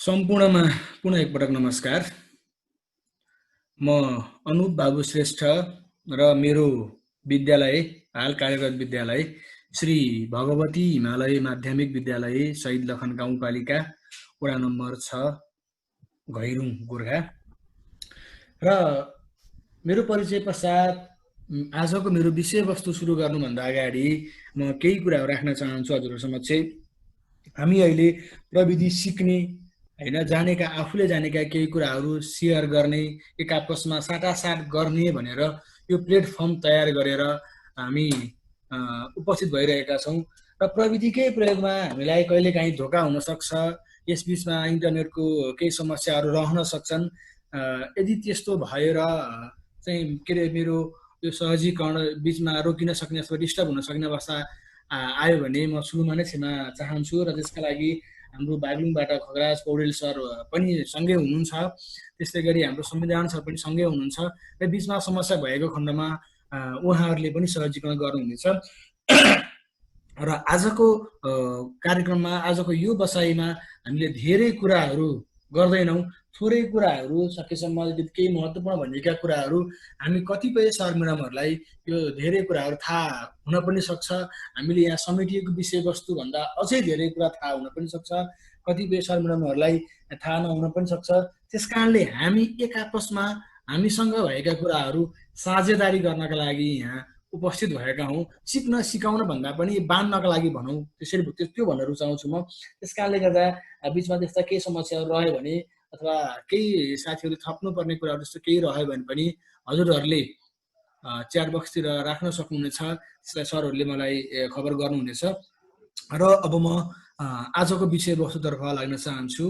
सम्पूर्णमा पुनः एकपटक नमस्कार। म अनुप बाबु श्रेष्ठ र मेरो विद्यालय हाल कार्यरत विद्यालय श्री भगवती हिमालय माध्यमिक विद्यालय शहीद लखन गाउँपालिका वडा नम्बर 6 घैरुङ गोर्खा र मेरो परिचय पश्चात आजको मेरो विषयवस्तु सुरु गर्नुभन्दा अगाडि म केही कुराहरू राख्न चाहन्छु हजुरहरु समक्ष। हामी अहिले प्रविधि सिक्ने हैन जानेका आफूले जानेका केही कुराहरू शेयर गर्ने एक आपसमा साटासाट गर्ने भनेर यो प्लेटफर्म तयार गरेर हामी उपस्थित भइरहेका छौं र प्रविधिकै प्रयोगमा हामीलाई कहिलेकाहीँ धोका हुन सक्छ। यसबीचमा इन्टरनेटको केही समस्याहरू रहन सक्छन्। यदि त्यस्तो भएर चाहिँ के रे मेरो यो सहजीकरण बीचमा रोकिन सक्ने अथवा डिस्टर्ब हुन सक्ने अवस्था आयो भने म सुरुमा नै क्षमा चाहन्छु र त्यसका लागि हाम्रो बागलुङबाट खगराज पौडेल सर पनि सँगै हुनुहुन्छ। त्यस्तै गरी हाम्रो संविधान सर पनि सँगै हुनुहुन्छ र बीचमा समस्या भएको खण्डमा उहाँहरूले पनि सहजीकरण गर्नुहुनेछ। र आजको कार्यक्रममा आजको यो बसाइमा हामीले धेरै कुराहरू गर्दैनौं। थोरै कुराहरू सकेसम्म केही महत्त्वपूर्ण भनिएका कुराहरू हामी कतिपय सर म्याडमहरूलाई यो धेरै कुराहरू थाहा हुन पनि सक्छ। हामीले यहाँ समेटिएको विषयवस्तु भन्दा अझै धेरै कुरा थाहा हुन पनि सक्छ। कतिपय सर म्याडमहरूलाई थाहा नहुन पनि सक्छ। त्यसकारणले हामी एक आपसमा हामीसँग भएका कुराहरू साझेदारी गर्नका लागि यहाँ उपस्थित भएका हौं। सिक्न सिकाउन भन्दा पनि बाँड्नका लागि भनौं, त्यसरी त्यो भन्न रुचाउँछु म। त्यसकारणले गर्दा बीचमा त्यस्ता केही समस्याहरू रह्यो भने अथवा केही साथीहरूले थप्नुपर्ने कुराहरू जस्तो केही रह्यो भने पनि हजुरहरूले च्याट बक्सतिर राख्न सक्नुहुनेछ। त्यसलाई सरहरूले मलाई खबर गर्नुहुनेछ। र अब म आजको विषयवस्तुतर्फ लाग्न चाहन्छु।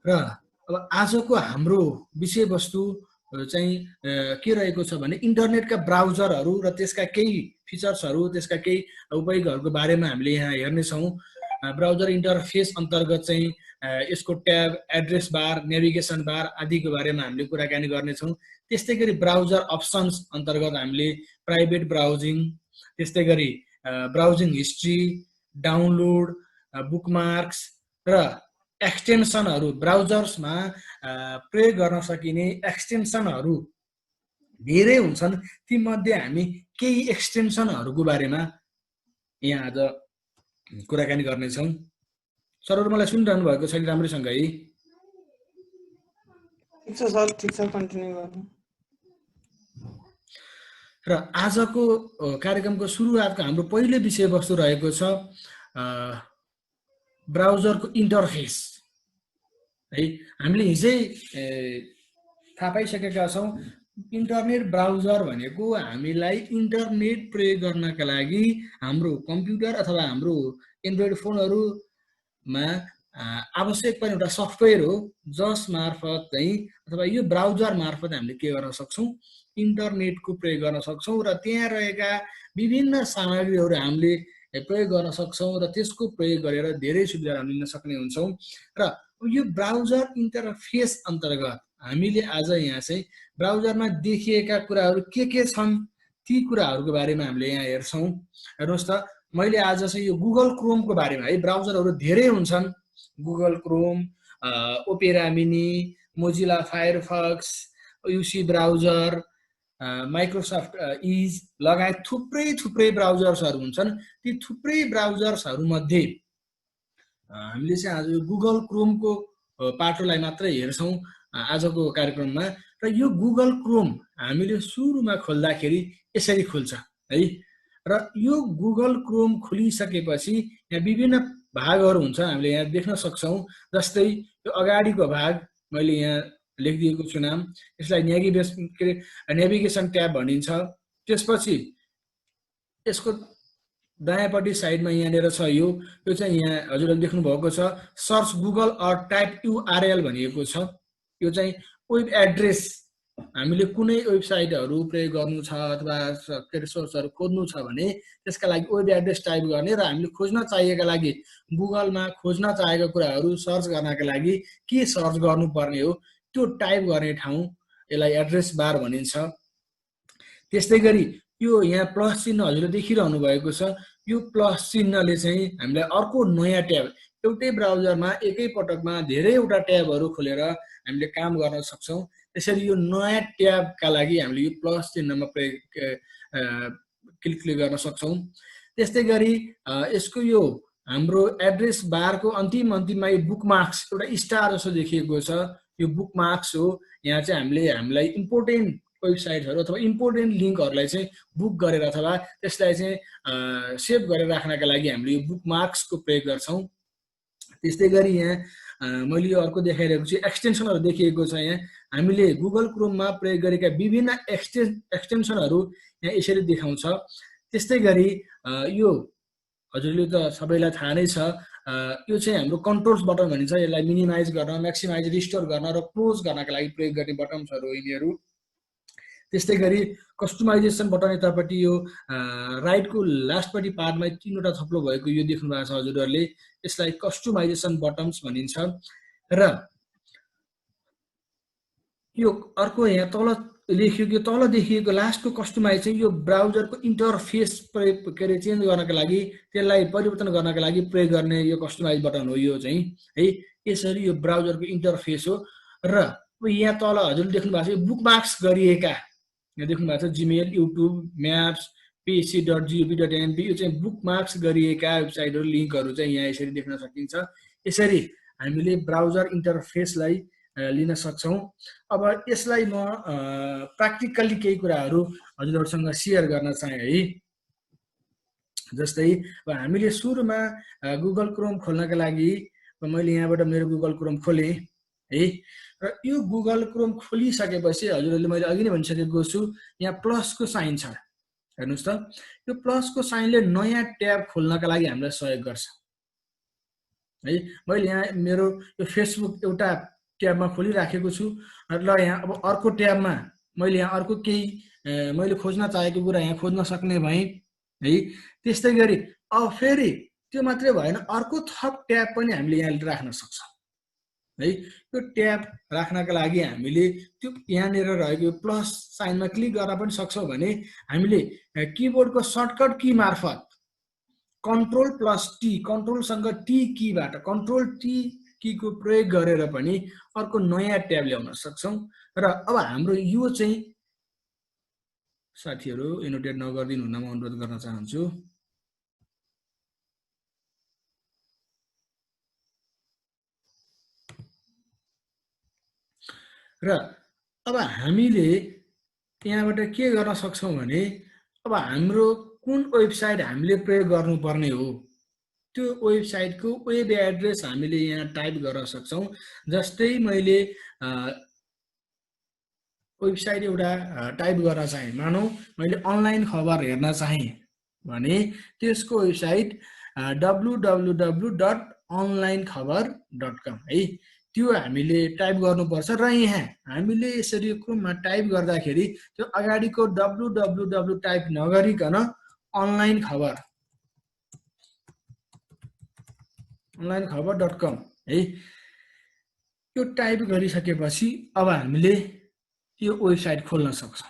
र अब आजको हाम्रो विषयवस्तु चाहिँ के रहेको छ भने इन्टरनेटका ब्राउजरहरू र त्यसका केही फिचर्सहरू, त्यसका केही उपयोगहरूको बारेमा हामीले यहाँ हेर्नेछौँ। ब्राउजर इन्टरफेस अन्तर्गत चाहिँ यसको ट्याब, एड्रेस बार, नेभिगेसन बार आदिको बारेमा हामीले कुराकानी गर्नेछौँ। त्यस्तै गरी ब्राउजर अप्सन्स अन्तर्गत हामीले प्राइभेट ब्राउजिङ, त्यस्तै गरी ब्राउजिङ हिस्ट्री, डाउनलोड, बुकमार्क्स र एक्सटेन्सनहरू, ब्राउजर्समा प्रयोग गर्न सकिने एक्सटेन्सनहरू धेरै हुन्छन्। ती मध्ये हामी केही एक्सटेन्सनहरूको बारेमा यहाँ आज कुराकानी गर्नेछौँ। सरहरू मलाई सुनिरहनु भएको छैन राम्रैसँगै? ठिक छ सर, ठिक छ, कन्टिन्यू गर्नु। र आजको कार्यक्रमको सुरुवातको हाम्रो पहिलो विषयवस्तु रहेको छ ब्राउजरको इन्टरफेस है। हामीले हिजै थाहा पाइसकेका छौँ इन्टरनेट ब्राउजर भनेको हामीलाई इन्टरनेट प्रयोग गर्नका लागि हाम्रो कम्प्युटर अथवा हाम्रो एन्ड्रोइड फोनहरूमा आवश्यक पर्ने एउटा सफ्टवेयर हो, जस मार्फत चाहिँ अथवा यो ब्राउजर मार्फत हामीले के गर्न सक्छौँ, इन्टरनेटको प्रयोग गर्न सक्छौँ र त्यहाँ रहेका विभिन्न सामग्रीहरू हामीले प्रयोग गर्न सक्छौँ र त्यसको प्रयोग गरेर धेरै सुविधा हामी लिन सक्ने हुन्छौँ। र यो ब्राउजर इन्टरफेस अन्तर्गत हामीले आज यहाँ चाहिँ ब्राउजरमा देखिएका कुराहरू के छन् ती कुराहरूको बारेमा हामीले यहाँ हेर्छौँ। हेर्नुहोस् त, मैले आज चाहिँ यो गुगल क्रोमको बारेमा है, ब्राउजरहरू धेरै हुन्छन्। Google Chrome, opera mini, Mozilla Firefox, युसी browser, Microsoft is लगायत थुप्रै ब्राउजर्सहरू हुन्छन्। ती थुप्रै ब्राउजर्सहरू मध्ये हामीले चाहिँ आज यो गुगल क्रोमको पाटोलाई मात्रै हेर्छौँ आजको कार्यक्रममा। र यो गुगल क्रोम हामीले सुरुमा खोल्दाखेरि यसरी खुल्छ है। र यो गुगल क्रोम खुलिसकेपछि यहाँ विभिन्न भागहरू हुन्छ, हामीले यहाँ देख्न सक्छौँ। जस्तै यो अगाडिको भाग मैले यहाँ लेखिदिएको छु नाम, यसलाई नेभिगेसन ट्याब भनिन्छ। त्यसपछि यसको दायाँपट्टि साइडमा यहाँनिर छ यो चाहिँ यहाँ हजुरले देख्नु भएको छ search Google or type URL भनिएको छ। यो चाहिँ वेब एड्रेस, हामीले कुनै वेबसाइटहरू प्रयोग गर्नु छ अथवा सोर्सहरू खोज्नु छ भने त्यसका लागि वेब एड्रेस टाइप गर्ने र हामीले खोज्न चाहिएका लागि गुगलमा खोज्न चाहेका कुराहरू सर्च गर्नका लागि के सर्च गर्नुपर्ने हो त्यो टाइप गर्ने ठाउँ, यसलाई एड्रेस बार भनिन्छ। त्यस्तै गरी यो यहाँ प्लस चिन्ह हजुरले देखिरहनु भएको छ। यो प्लस चिन्हले चाहिँ हामीलाई अर्को नयाँ ट्याब, एउटै ब्राउजरमा एकै पटकमा धेरैवटा ट्याबहरू खोलेर हामीले काम गर्न सक्छौँ। त्यसरी यो नयाँ ट्याबका लागि हामीले यो प्लस चिन्हमा क्लिक गर्न सक्छौँ। त्यस्तै गरी यसको यो हाम्रो एड्रेस बारको अन्तिममा यो बुकमार्क्स एउटा स्टार जस्तो देखिएको छ, यो बुकमार्क्स हो। यहाँ चाहिँ हामीलाई इम्पोर्टेन्ट वेबसाइटहरू अथवा इम्पोर्टेन्ट लिङ्कहरूलाई चाहिँ बुक गरेर अथवा त्यसलाई चाहिँ सेभ गरेर राख्नका लागि हामीले यो बुकमार्क्सको प्रयोग गर्छौँ। त्यस्तै गरी यहाँ मैले यो अर्को देखाइरहेको छु, एक्सटेन्सनहरू देखिएको छ। यहाँ हामीले गुगल क्रोममा प्रयोग गरेका विभिन्न एक्सटेन्सनहरू यहाँ यसरी देखाउँछ। त्यस्तै गरी यो हजुरले त सबैलाई थाहा नै छ, यो चाहिँ हाम्रो कन्ट्रोल्स बटन भनिन्छ। यसलाई मिनिमाइज गर्न, म्याक्सिमाइज, रिस्टोर गर्न र क्लोज गर्नका लागि प्रयोग गर्ने बटन्सहरू हो यिनीहरू। त्यस्तै गरी कस्टमाइजेसन बटन यतापट्टि यो राइटको लास्टपट्टि पार्टमा 3वटा थप्लो भएको यो देख्नु भएको छ हजुरहरूले, यसलाई कस्टमाइजेसन बटन्स भनिन्छ। र यो अर्को यहाँ तल देखिएको लास्टको कस्टमाइज चाहिँ यो ब्राउजरको इन्टरफेस चेन्ज गर्नका लागि, त्यसलाई परिवर्तन गर्नका लागि प्रयोग गर्ने यो कस्टमाइज बटन हो यो चाहिँ है। यसरी यो ब्राउजरको इन्टरफेस हो। र यहाँ तल हजुरले देख्नु भएको छ यो बुकमार्क्स गरिएका, यहाँ देख्नु भएको छ जीमेल, युट्युब, म्याप्स, pc.gov.np, यो चाहिँ बुकमार्क्स गरिएका वेबसाइटहरू लिङ्कहरू चाहिँ यहाँ यसरी देख्न सकिन्छ। यसरी हामीले ब्राउजर इन्टरफेसलाई लिन सक्छौँ। अब यसलाई म प्र्याक्टिकल्ली केही कुराहरू हजुरहरूसँग सेयर गर्न चाहे है। जस्तै अब हामीले सुरुमा गुगल क्रोम खोल्नका लागि मैले यहाँबाट मेरो गुगल क्रोम खोलेँ है। र यो गुगल क्रोम खोलिसकेपछि हजुरहरूले मैले अघि नै भनिसकेको छु, यहाँ प्लसको साइन छ, हेर्नुहोस् त। यो प्लसको साइनले नयाँ ट्याब खोल्नका लागि हामीलाई सहयोग गर्छ है। मैले यहाँ मेरो यो फेसबुक एउटा ट्याबमा खोलिराखेको छु र यहाँ अब अर्को ट्याबमा मैले यहाँ अर्को केही मैले खोज्न चाहेको कुरा यहाँ खोज्न सक्ने भएँ है। त्यस्तै गरी अब फेरि त्यो मात्रै भएन, अर्को थप ट्याब पनि हामीले यहाँ राख्न सक्छौँ है। यो ट्याब राख्नका लागि हामीले त्यो यहाँनिर रहेको प्लस साइनमा क्लिक गर्न पनि सक्छौँ भने हामीले किबोर्डको सर्टकट की मार्फत Ctrl+T, कन्ट्रोलसँग टी कीबाट Ctrl+T कीको प्रयोग गरेर पनि अर्को नयाँ ट्याब ल्याउन सक्छौँ। र अब हाम्रो यो चाहिँ साथीहरू एनोटेट नगरिदिनु हुन म अनुरोध गर्न चाहन्छु। र अब हामीले यहाँबाट के गर्न सक्छौँ भने अब हाम्रो कुन वेबसाइट हामीले प्रयोग गर्नुपर्ने हो त्यो वेबसाइटको वेब एड्रेस हामीले यहाँ टाइप गर्न सक्छौँ। जस्तै मैले वेबसाइट एउटा टाइप गर्न चाहे, मानौ मैले अनलाइन खबर हेर्न चाहे भने त्यसको वेबसाइट www.onlinekhabar.com है, त्यो हामीले टाइप गर्नुपर्छ। र यहाँ हामीले यसरी क्रोममा टाइप गर्दाखेरि त्यो अगाडिको www टाइप नगरिकन onlinekhabar.com है, यो टाइप गरिसकेपछि अब हामीले यो वेबसाइट खोल्न सक्छौँ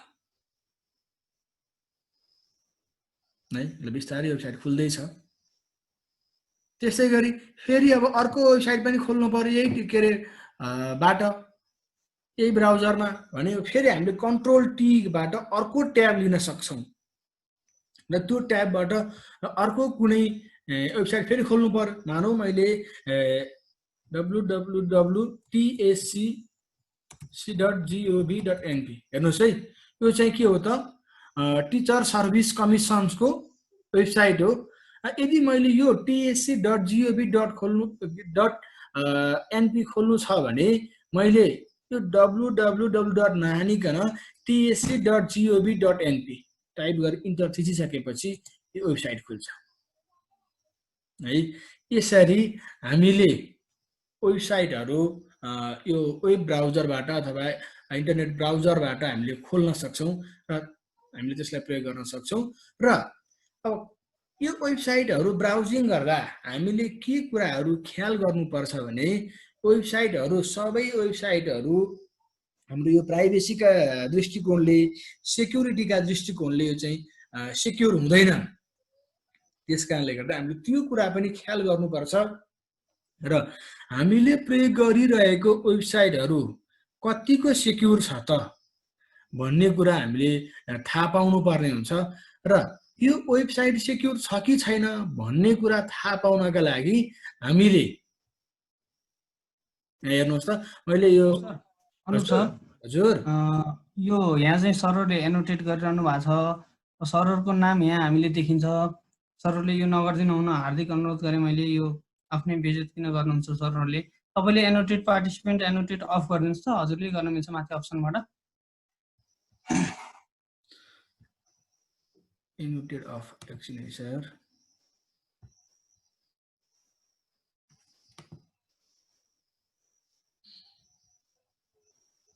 है। ल बिस्तारै वेबसाइट खुल्दैछ। त्यसै गरी फेरि अब अर्को वेबसाइट पनि खोल्नु पर्यो यही के अरे बाट, यही ब्राउजरमा भने फेरि हामीले Ctrl+T बाट अर्को ट्याब लिन सक्छौँ र त्यो ट्याबबाट अर्को कुनै वेबसाइट फेरि खोल्नु पर्यो। मानौ मैले www.tsc.gov.np, हेर्नुहोस् है, यो चाहिँ के हो त, टिचर सर्भिस कमिसन्सको वेबसाइट हो। यदि मैले यो tsc.gov.np खोल्नु छ भने मैले यो www नहानिकन tsc.gov.np टाइप गरेर इन्टर थिचिसकेपछि यो वेबसाइट खुल्छ है। यसरी हामीले वेबसाइटहरू यो वेब ब्राउजरबाट अथवा इन्टरनेट ब्राउजरबाट हामीले खोल्न सक्छौँ र हामीले त्यसलाई प्रयोग गर्न सक्छौँ। र अब यो वेबसाइटहरू ब्राउजिङ गर्दा हामीले के कुराहरू ख्याल गर्नुपर्छ भने वेबसाइटहरू सबै वेबसाइटहरू हाम्रो यो प्राइभेसीका दृष्टिकोणले, सेक्युरिटीका दृष्टिकोणले यो चाहिँ सेक्युर हुँदैन। त्यस कारणले गर्दा हामीले त्यो कुरा पनि ख्याल गर्नुपर्छ र हामीले प्रयोग गरिरहेको वेबसाइटहरू कतिको सेक्युर छ त भन्ने कुरा हामीले थाहा पाउनु पर्ने हुन्छ र यो वेबसाइट सेक्युर छ कि छैन भन्ने कुरा थाहा पाउनका लागि हामीले हेर्नुहोस् त मैले यो अनुप सर हजुर यो यहाँ चाहिँ सर्भरले एनोटेट गरिरहनु भएको छ सर्भरको नाम यहाँ हामीले देखिन्छ सर्भरले यो नगरिदिनु हुन हार्दिक अनुरोध गरेँ मैले यो आफ्नै बेइज्जत किन गर्नुहुन्छ सर्भरले तपाईँले एनोटेट पार्टिसिपेन्ट एनोटेट अफ गरिदिनुहोस् त हजुरले गर्न मिल्छ माथि अप्सनबाट एनोटेड अफ एकछिन है सर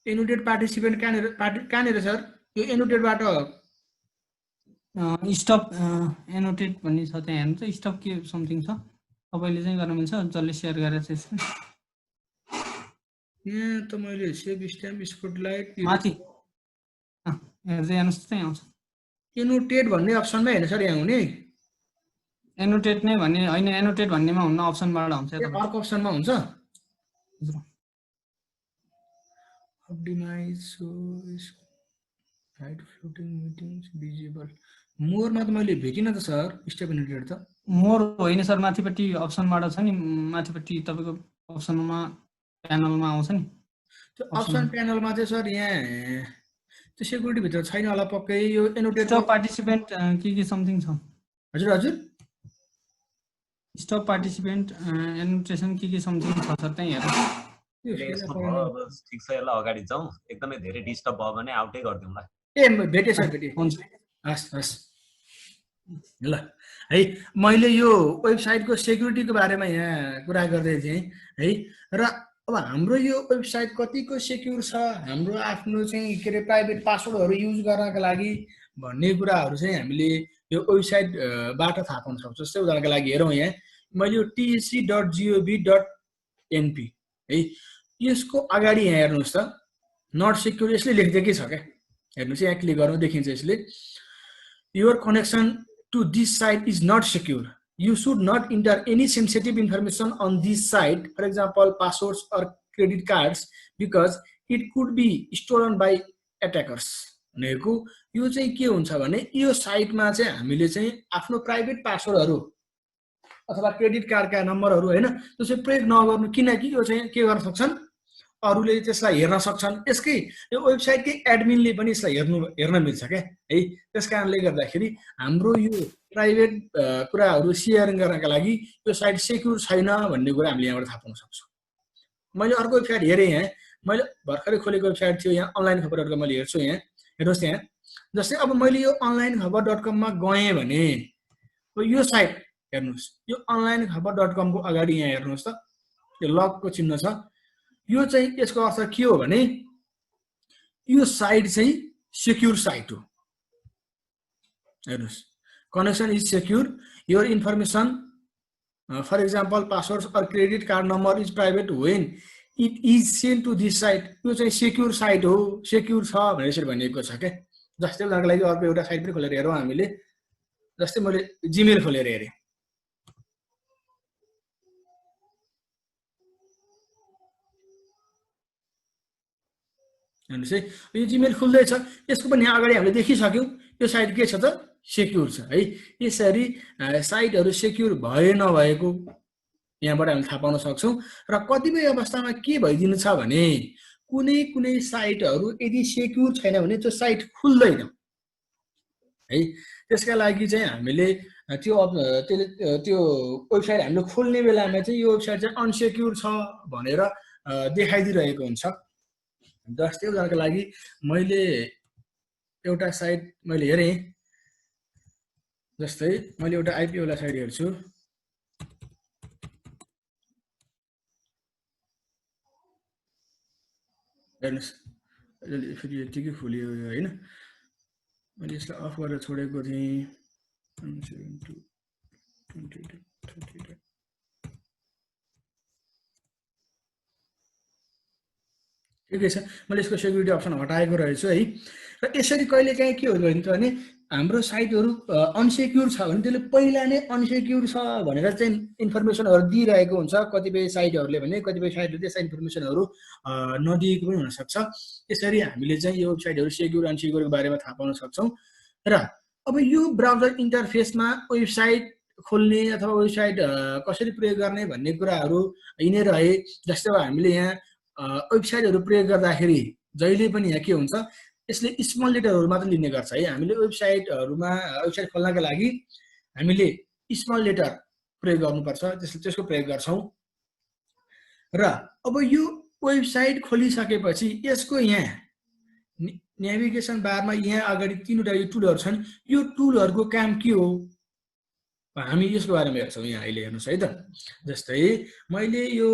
एनोटेड पार्टिसिपेन्ट कहाँनिर सर यो एनोटेडबाट स्टप एनोटेट भन्ने छ त्यहाँ हेर्नु त स्टप के समथिङ छ तपाईँले चाहिँ गर्न मिल्छ जसले सेयर गरेर चाहिँ यहाँ त मैले सेभ स्ट्याम्प स्पटलाइट माथि हेर्दै हेर्नुहोस् त त्यहाँ आउँछ एनोटेड भन्ने अप्सनमा हेर्नु सर यहाँ हुने एनोटेट नै भन्ने होइन एनोटेट भन्नेमा हुन्न अप्सनबाट हुन्छ अर्को अप्सनमा हुन्छ Optimize so is hide floating meetings visible. मोरमा त मैले भेटिनँ त सर स्टेप एनोटेड त मोर होइन सर माथिपट्टि अप्सनबाट छ नि माथिपट्टि तपाईँको अप्सनमा प्यानलमा आउँछ नि त्यो अप्सन प्यानलमा चाहिँ सर यहाँ त्यो सेक्युरिटी भित्र छैन होला पक्कै यो एनोटेड स्टप पार्टिसिपेन्ट के समथिङ छ हजुर हजुर स्टप पार्टिसिपेन्ट एनोटेसन के समथिङ छ सर त्यही हेर्नु ठिक छ यसलाई अगाडि जाउँ एकदमै धेरै डिस्टर्ब भयो भने आउटै गरिदिउँला ए भेटे सर भेटे हुन्छ हस् हस् ल है मैले यो वेबसाइटको सेक्युरिटीको बारेमा यहाँ कुरा गर्दै थिएँ है र अब हाम्रो यो वेबसाइट कतिको सेक्युर छ हाम्रो आफ्नो चाहिँ के अरे प्राइभेट पासवर्डहरू युज गर्नका लागि भन्ने कुराहरू चाहिँ हामीले यो वेबसाइटबाट थाहा पाउन सक्छौँ जस्तै उदाहरणको लागि हेरौँ यहाँ मैले यो tsc.gov.np है यसको अगाडि यहाँ हेर्नुहोस् त नट सेक्युर यसले लेखिदिएकै छ क्या हेर्नुहोस् यहाँ क्लिक गर्नु देखिन्छ यसले your connection to this site is not secure you should not enter any sensitive information on this site, for example passwords or credit cards, because it could be stolen by attackers. भनेको यो चाहिँ के हुन्छ भने यो साइटमा चाहिँ हामीले चाहिँ आफ्नो प्राइभेट पासवर्डहरू अथवा क्रेडिट कार्डका नम्बरहरू हैन त्यो चाहिँ प्रयोग नगर्नु किनकि यो चाहिँ के गर्न सक्छन् अरूले त्यसलाई हेर्न सक्छन् यसकै यो वेबसाइटकै एडमिनले पनि यसलाई हेर्न मिल्छ के है त्यसकारणले गर्दाखेरि हाम्रो यो प्राइभेट कुराहरू शेयर गर्नका लागि यो साइट सेक्युर छैन भन्ने कुरा हामीले यहाँबाट थाहा पाउन सक्छौं मैले अर्को वेबसाइट हेरे यहाँ मैले भर्खरै खोलेको वेबसाइट थियो यहाँ अनलाइन खबरहरुको मैले हेर्छु यहाँ हेर्नुस् यहाँ जस्तै अब मैले यो onlinekhabar.com मा गए भने यो साइट हेर्नुस् यो onlinekhabar.com को अगाडि यहाँ हेर्नुस् त यो लगको चिन्ह छ यो चाहिँ यसको अर्थ के हो भने यो साइट चाहिँ सेक्युर साइट हो हेर्नुस् connection is secure your information for example passwords or credit card number is private when it is sent to this site यो चाहिँ सेक्युर साइट हो सेक्युर छ भनेर यसरी भनिएको छ के जस्तै उदाहरणको लागि अर्को एउटा साइट पनि खोलेर हेरौँ हामीले जस्तै मैले जीमेल खोलेर हेरे हेर्नुस् है यो जीमेल खुल्दै छ यसको पनि यहाँ अगाडि हामीले देखिसक्यौं यो साइट के छ त सेक्युर छ है यसरी साइटहरु सेक्युर भए नभएको यहाँबाट हामी थाहा पाउन सक्छौं र कतिपय अवस्थामा के भइदिनु छ भने कुनै कुनै साइटहरु यदि सेक्युर छैन भने त्यो साइट खुल्दैन है त्यसका लागि चाहिँ हामीले त्यो वेबसाइट हामीले खोल्ने बेलामा चाहिँ यो वेबसाइट चाहिँ अनसेक्युर छ भनेर देखाइदिरहेको हुन्छ जस्तै उदाहरणको लागि मैले एउटा साइट मैले हेरे जस्तै मैले एउटा आईपी वाला साइट हेर्छु हेर्नुस् फेरि यतिकै खुल्यो हैन मैले यसलाई अफ गरेर छोडेको थिएँ 172 22 ठिकै छ मैले यसको सेक्युरिटी अप्सन हटाएको रहेछु है र यसरी कहिलेकाहीँ के हुन्छ भने हाम्रो साइटहरू अनसेक्युर छ भने त्यसले पहिला नै अनसेक्युर छ भनेर चाहिँ इन्फर्मेसनहरू दिइरहेको हुन्छ। कतिपय साइटहरूले भने कतिपय साइटले त्यस्ता इन्फर्मेसनहरू नदिएको पनि हुनसक्छ। यसरी हामीले चाहिँ यो वेबसाइटहरू सेक्युर अनसेक्युरको बारेमा थाहा पाउन सक्छौँ। र अब यो ब्राउजर इन्टरफेसमा वेबसाइट खोल्ने अथवा वेबसाइट कसरी प्रयोग गर्ने भन्ने कुराहरू यिनै रहे। जस्तै अब हामीले यहाँ वेबसाइटहरू प्रयोग गर्दाखेरि जहिले पनि यहाँ के हुन्छ, यसले स्मल लेटरहरू मात्र लिने गर्छ है। हामीले वेबसाइटहरूमा वेबसाइट खोल्नका लागि हामीले स्मल लेटर प्रयोग गर्नुपर्छ, त्यसको प्रयोग गर्छौँ। र अब यो वेबसाइट खोलिसकेपछि यसको यहाँ नेभिगेसन बारमा यहाँ अगाडि 3वटा यो टुलहरू छन्। यो टुलहरूको काम के हो हामी यसको बारेमा हेर्छौँ यहाँ अहिले। हेर्नुहोस् है त, जस्तै मैले यो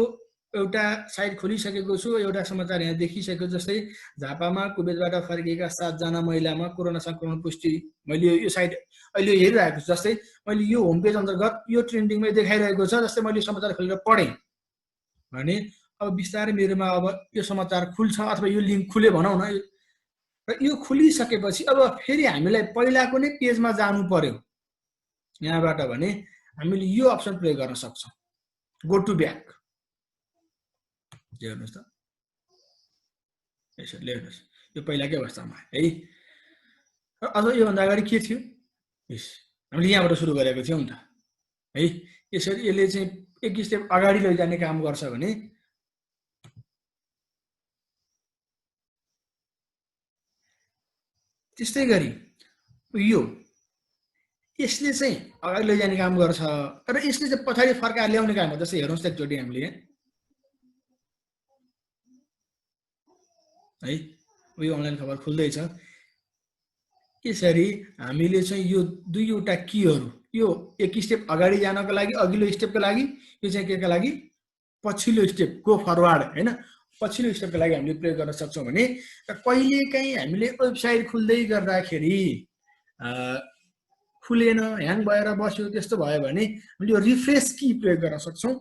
एउटा साइट खोलिसकेको छु, एउटा समाचार यहाँ देखिसकेको। जस्तै झापामा कुवेतबाट फर्किएका 7 जना महिलामा कोरोना संक्रमण पुष्टि। मैले यो साइट अहिले हेरिरहेको छु। जस्तै मैले यो होम पेज अन्तर्गत यो ट्रेन्डिङमै देखाइरहेको छ। जस्तै मैले समाचार खोलेर पढेँ भने अब बिस्तारै मेरोमा अब यो समाचार खुल्छ अथवा यो लिङ्क खुल्यो भनौँ न। र यो खुलिसकेपछि अब फेरि हामीलाई पहिलाको नै पेजमा जानु पर्यो यहाँबाट भने हामीले यो अप्सन प्रयोग गर्न सक्छौँ, गो टु ब्याक। हेर्नुहोस् त, यसरी हेर्नुहोस्, यो पहिलाकै अवस्थामा है। अझ योभन्दा अगाडि के थियो, हामीले यहाँबाट सुरु गरेको थियौँ नि त है। यसरी यसले चाहिँ एक स्टेप अगाडि लैजाने काम गर्छ भने त्यस्तै गरी यो यसले चाहिँ अगाडि लैजाने काम गर्छ र यसले चाहिँ पछाडि फर्काएर ल्याउने काम गर्छ। जस्तै हेर्नुहोस् त एकचोटि हामीले है, यो अनलाइन खबर खुल्दैछ। यसरी हामीले चाहिँ यो दुईवटा कीहरू, यो एक स्टेप अगाडि जानको लागि अघिल्लो स्टेपको लागि, यो चाहिँ केका लागि पछिल्लो स्टेप गो फरवर्ड हैन, पछिल्लो स्टेपको लागि हामीले प्रयोग गर्न सक्छौँ भने कहिलेकाहीँ हामीले वेबसाइट खुल्दै गर्दाखेरि खुलेन, ह्याङ भएर बस्यो, त्यस्तो भयो भने हामीले यो रिफ्रेस की प्रयोग गर्न सक्छौँ।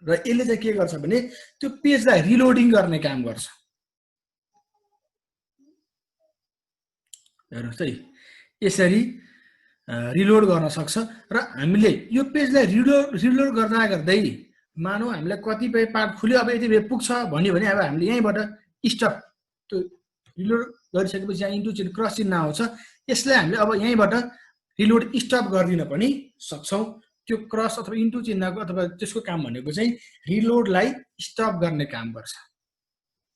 र यसले चाहिँ के गर्छ भने त्यो पेजलाई रिलोडिङ गर्ने काम गर्छ। हेर्नुहोस् है, यसरी रिलोड गर्न सक्छ। र हामीले यो पेजलाई रिलोड गर्दा गर्दै मानौ हामीलाई कतिपय पार्ट खुल्यो, अब यति बेर पुग्छ भन्यो भने अब हामीले यहीँबाट स्टप, त्यो रिलोड गरिसकेपछि यहाँ इन्टु चिन्ह क्रस चिन्ह आउँछ, यसलाई हामीले अब यहीँबाट रिलोड स्टप गरिदिन पनि सक्छौँ। त्यो क्रस अथवा इन्टु चिन्हको अथवा त्यसको काम भनेको चाहिँ रिलोडलाई स्टप गर्ने काम गर्छ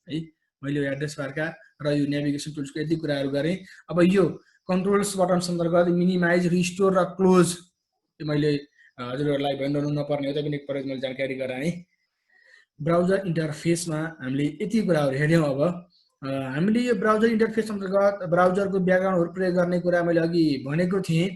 है। मैले यो एड्रेस बारका र यो नेभिगेसन टुल्सको यति कुराहरू गरेँ। अब यो कन्ट्रोल्स बटन अन्तर्गत मिनिमाइज, रिस्टोर र क्लोज मैले हजुरहरूलाई भनिरहनु नपर्ने हो, पनि एकपल्ट मैले जानकारी गराएँ। ब्राउजर इन्टरफेसमा हामीले यति कुराहरू हेऱ्यौँ। अब हामीले यो ब्राउजर इन्टरफेस अन्तर्गत ब्राउजरको ब्याकग्राउन्डहरू प्रयोग गर्ने कुरा मैले अघि भनेको थिएँ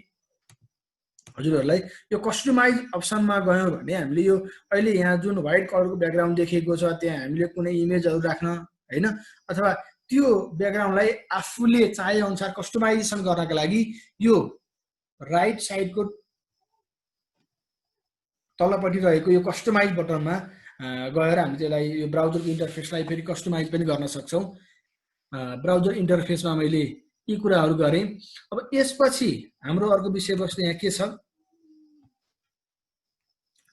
हजुरहरूलाई। यो कस्टमाइज अप्सनमा गयौँ भने हामीले यो अहिले यहाँ जुन व्हाइट कलरको ब्याकग्राउन्ड देखेको छ त्यहाँ हामीले कुनै इमेजहरू राख्न हैन, अथवा त्यो ब्याकग्राउन्डलाई आफूले चाहे अनुसार कस्टमाइजेसन गर्नका लागि यो राइट साइडको तलपट्टि रहेको यो कस्टमाइज बटनमा गएर हामी त्यसलाई यो ब्राउजरको इन्टरफेसलाई फेरि कस्टमाइज पनि गर्न सक्छौँ। ब्राउजर इन्टरफेसमा मैले यी कुराहरू गरेँ। अब यसपछि हाम्रो अर्को विषयवस्तु यहाँ के छ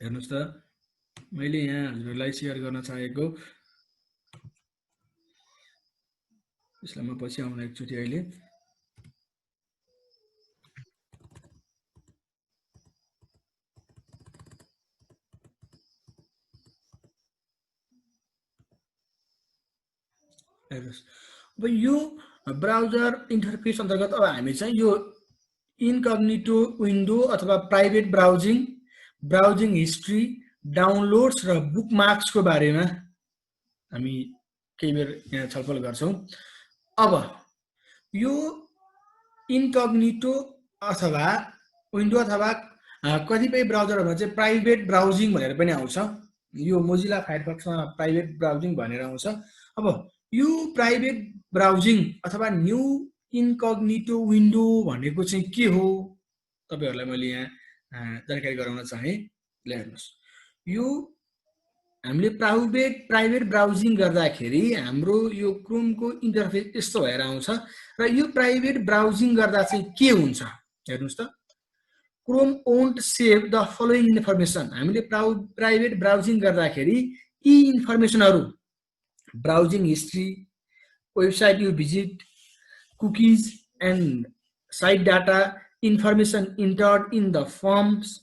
हेर्नुहोस् त, मैले यहाँ हजुरहरूलाई सेयर गर्न चाहेको यसलाई म पछि आउन एकचोटि अहिले हेर्नुहोस्। अब यो ब्राउजर इन्टरफेस अन्तर्गत अब हामी चाहिँ यो इनकग्निटो विन्डो अथवा private browsing, browsing history, downloads र बुकमार्क्सको बारेमा हामी केही बेर यहाँ छलफल गर्छौँ। अब यो इनकग्निटो अथवा विन्डो अथवा कतिपय ब्राउजरमा चाहिँ प्राइभेट ब्राउजिङ भनेर पनि आउँछ। यो मोजिला फायरफक्समा प्राइभेट ब्राउजिङ भनेर आउँछ। अब यो प्राइभेट ब्राउजिङ अथवा न्यू इनकग्निटो विन्डो भनेको चाहिँ के हो तपाईहरुलाई मैले यहाँ जानकारी गराउन चाहे। हेर्नुहोस्, यो हामीले प्राइभेट ब्राउजिङ गर्दाखेरि हाम्रो यो क्रोमको इन्टरफेस यस्तो भएर आउँछ र यो प्राइभेट ब्राउजिङ गर्दा चाहिँ के हुन्छ हेर्नुस् त Chrome won't save the following information हामीले प्राइभेट ब्राउजिङ गर्दाखेरि यी इन्फर्मेसनहरू browsing history website you visit cookies and site data information entered in the forms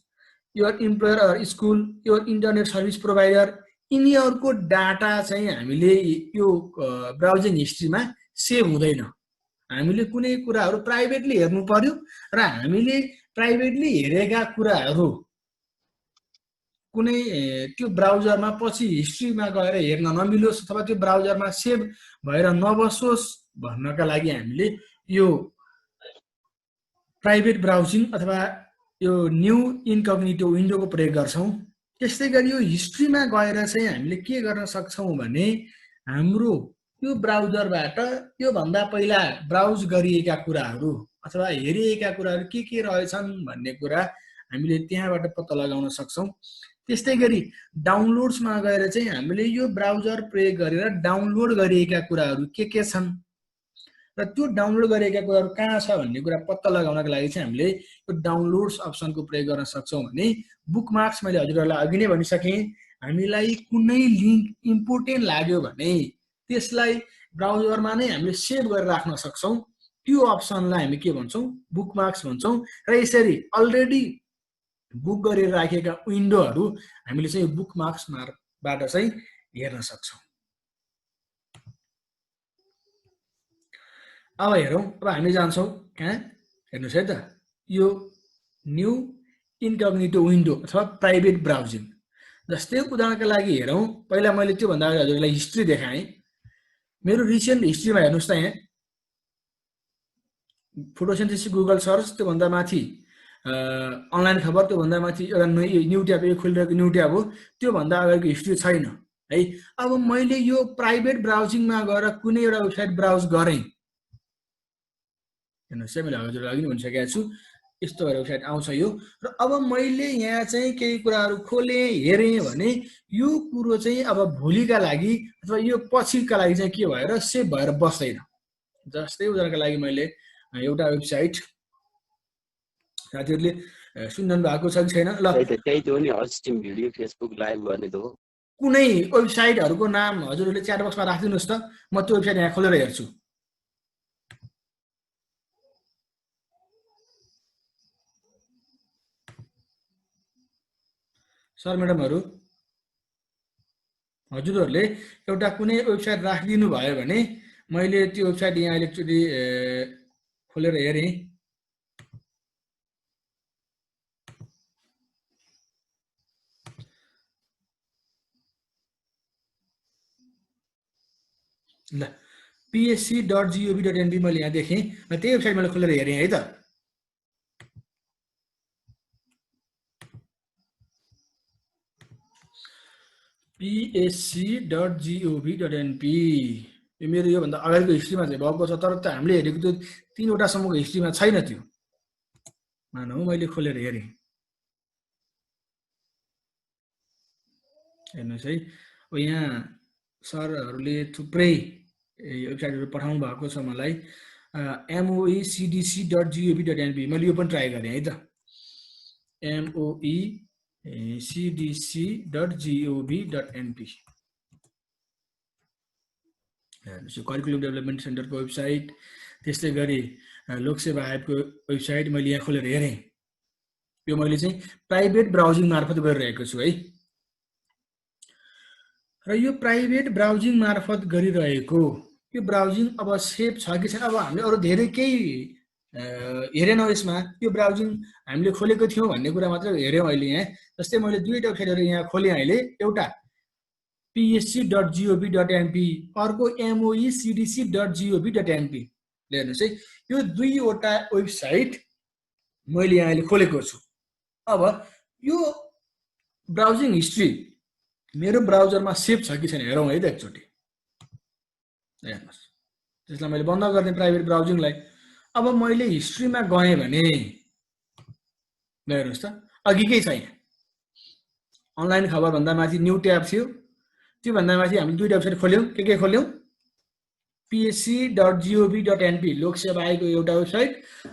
your employer or school your internet service provider यिनीहरूको डाटा चाहिँ हामीले यो browsing हिस्ट्रीमा save हुँदैन हामीले कुनै कुराहरू प्राइभेटली हेर्नु पर्यो र हामीले प्राइभेटली हेरेका कुराहरू कुनै त्यो ब्राउजरमा पछि हिस्ट्रीमा गएर हेर्न नमिलोस् अथवा त्यो ब्राउजरमा सेभ भएर नबसोस् भन्नका लागि हामीले यो प्राइभेट ब्राउजिङ अथवा यो न्यू इन्कग्निटो विन्डोको प्रयोग गर्छौं त्यस्तै गरी यो हिस्ट्रीमा गएर चाहिँ हामीले के गर्न सक्छौं भने हाम्रो यो ब्राउजरबाट यो भन्दा पहिला ब्राउज गरिएका कुराहरू अथवा हेरिएका कुराहरू के रहेछन् भन्ने कुरा हामीले त्यहाँबाट पत्ता लगाउन सक्छौं त्यस्तै गरी डाउनलोड्समा गएर चाहिँ हामीले यो ब्राउजर प्रयोग गरेर डाउनलोड गरिएका कुराहरू के छन् र त्यो डाउनलोड गरिएका कुराहरू कहाँ छ भन्ने कुरा पत्ता लगाउनका लागि चाहिँ हामीले यो डाउनलोड्स अप्सनको प्रयोग गर्न सक्छौं भने बुकमार्क्स मैले हजुरहरुलाई अघि नै भनिसकेँ हामीलाई कुनै लिंक इम्पोर्टेन्ट लाग्यो भने त्यसलाई ब्राउजरमा नै हामीले सेभ गरेर राख्न सक्छौं त्यो अप्सनलाई हामी के भन्छौं बुकमार्क्स भन्छौं र यसरी अलरेडी बुक गरेर राखेका विन्डोहरू हामीले चाहिँ बुकमार्क्स बाट चाहिँ हेर्न सक्छौं अब हेरौं अब हामी जान्छौं कहाँ हेर्नुस् है त यो न्यू इन्कग्निटो विन्डो अथवा प्राइभेट ब्राउजिङ जस्तै उदाहरणका लागि हेरौं पहिला मैले त्यो भन्दा अगाडि हजुरलाई हिस्ट्री देखाएँ मेरो रिसेन्ट हिस्ट्रीमा हेर्नुस् त यहाँ फोटोसिन्थेसिस गुगल सर्च त्यो भन्दा माथि अनलाइन खबर त्यो भन्दा माथि एउटा न्यू ट्याब यो खोलिरहेको न्यू ट्याब हो त्यो भन्दा अगाडिको हिस्ट्री छैन है अब मैले यो प्राइभेट ब्राउजिङमा गएर कुनै एउटा वेबसाइट ब्राउज गरेँ हेर्नुस् है मैले हजुरलाई अघि नै भनिसकेको छु यस्तो गरेर वेबसाइट आउँछ यो र अब मैले यहाँ चाहिँ केही कुराहरू खोले हेरेँ भने यो कुरो चाहिँ अब भोलिका लागि अथवा यो पछिका लागि चाहिँ के भएर सेभ भएर बस्दैन जस्तै उदाहरणका लागि मैले एउटा वेबसाइट साथीहरुले सुन्नु भएको छ कि छैन ल त्यही त हो नि हस्टिम भिडियो फेसबुक लाइभ गर्ने त हो कुनै वेबसाइटहरुको नाम हजुरहरुले च्याट बक्समा राखिदिनुस् त म त्यो वेबसाइट यहाँ खोलेर हेर्छु सर म्याडमहरु हजुरहरुले एउटा कुनै वेबसाइट राखिदिनु भयो भने मैले त्यो वेबसाइट यहाँ एकचोटी खोलेर हेरेँ ल psc.gov.np मैले यहाँ देखेँ र त्यही वेबसाइट मैले खोलेर हेरेँ है त psc.gov.np यो मेरो यो भन्दा अगाडिको हिस्ट्रीमा चाहिँ भएको छ तर त हामीले हेरेको त्यो 3 वटा सम्मको हिस्ट्रीमा छैन त्यो मानौ मैले खोलेर हेरेँ हेर्नुस् है अब यहाँ सरहरुले थुप्रै वेबसाइटहरु पठाउनु भएको छ मलाई moecdc.gov.np मैले यो पनि ट्राई गरेँ है त moecdc.gov.np हेर्नुस् यो करिकुलम डेभलपमेन्ट सेन्टरको वेबसाइट त्यस्तै गरी लोकसेवा आयोगको वेबसाइट मैले यहाँ खोलेर हेरेँ यो मैले चाहिँ प्राइभेट ब्राउजिङ मार्फत गरिरहेको छु है र यो प्राइभेट ब्राउजिङ मार्फत गरिरहेको यो ब्राउजिङ अब सेभ छ कि छैन अब हामीले अरु धेरै केही हेरेनौं यसमा यो ब्राउजिङ हामीले खोलेको थियौं भन्ने कुरा मात्र हेर्यौं अहिले यहाँ जस्तै मैले दुईटा वेबसाइटहरु यहाँ खोले अहिले एउटा psc.gov.np अर्को moecdc.gov.np हेर्नुस् है यो दुईवटा वेबसाइट मैले यहाँ अहिले खोलेको छु अब यो ब्राउजिङ हिस्ट्री मेरो ब्राउजरमा सेभ छ कि छैन हेरौं है त एकचोटी हेर्नुस् त्यसलाई मैले बन्द गर्ने प्राइभेट ब्राउजिङलाई अब मैले हिस्ट्रीमा गएँ भने हेर्नुस् त अघिकै छ यहाँ अनलाइन खबर भन्दा माथि न्यू ट्याब थियो त्योभन्दा माथि हामी दुईटा वेबसाइट खोल्यौँ के खोल्यौँ psc.gov.np लोकसेवा आयोगको एउटा वेबसाइट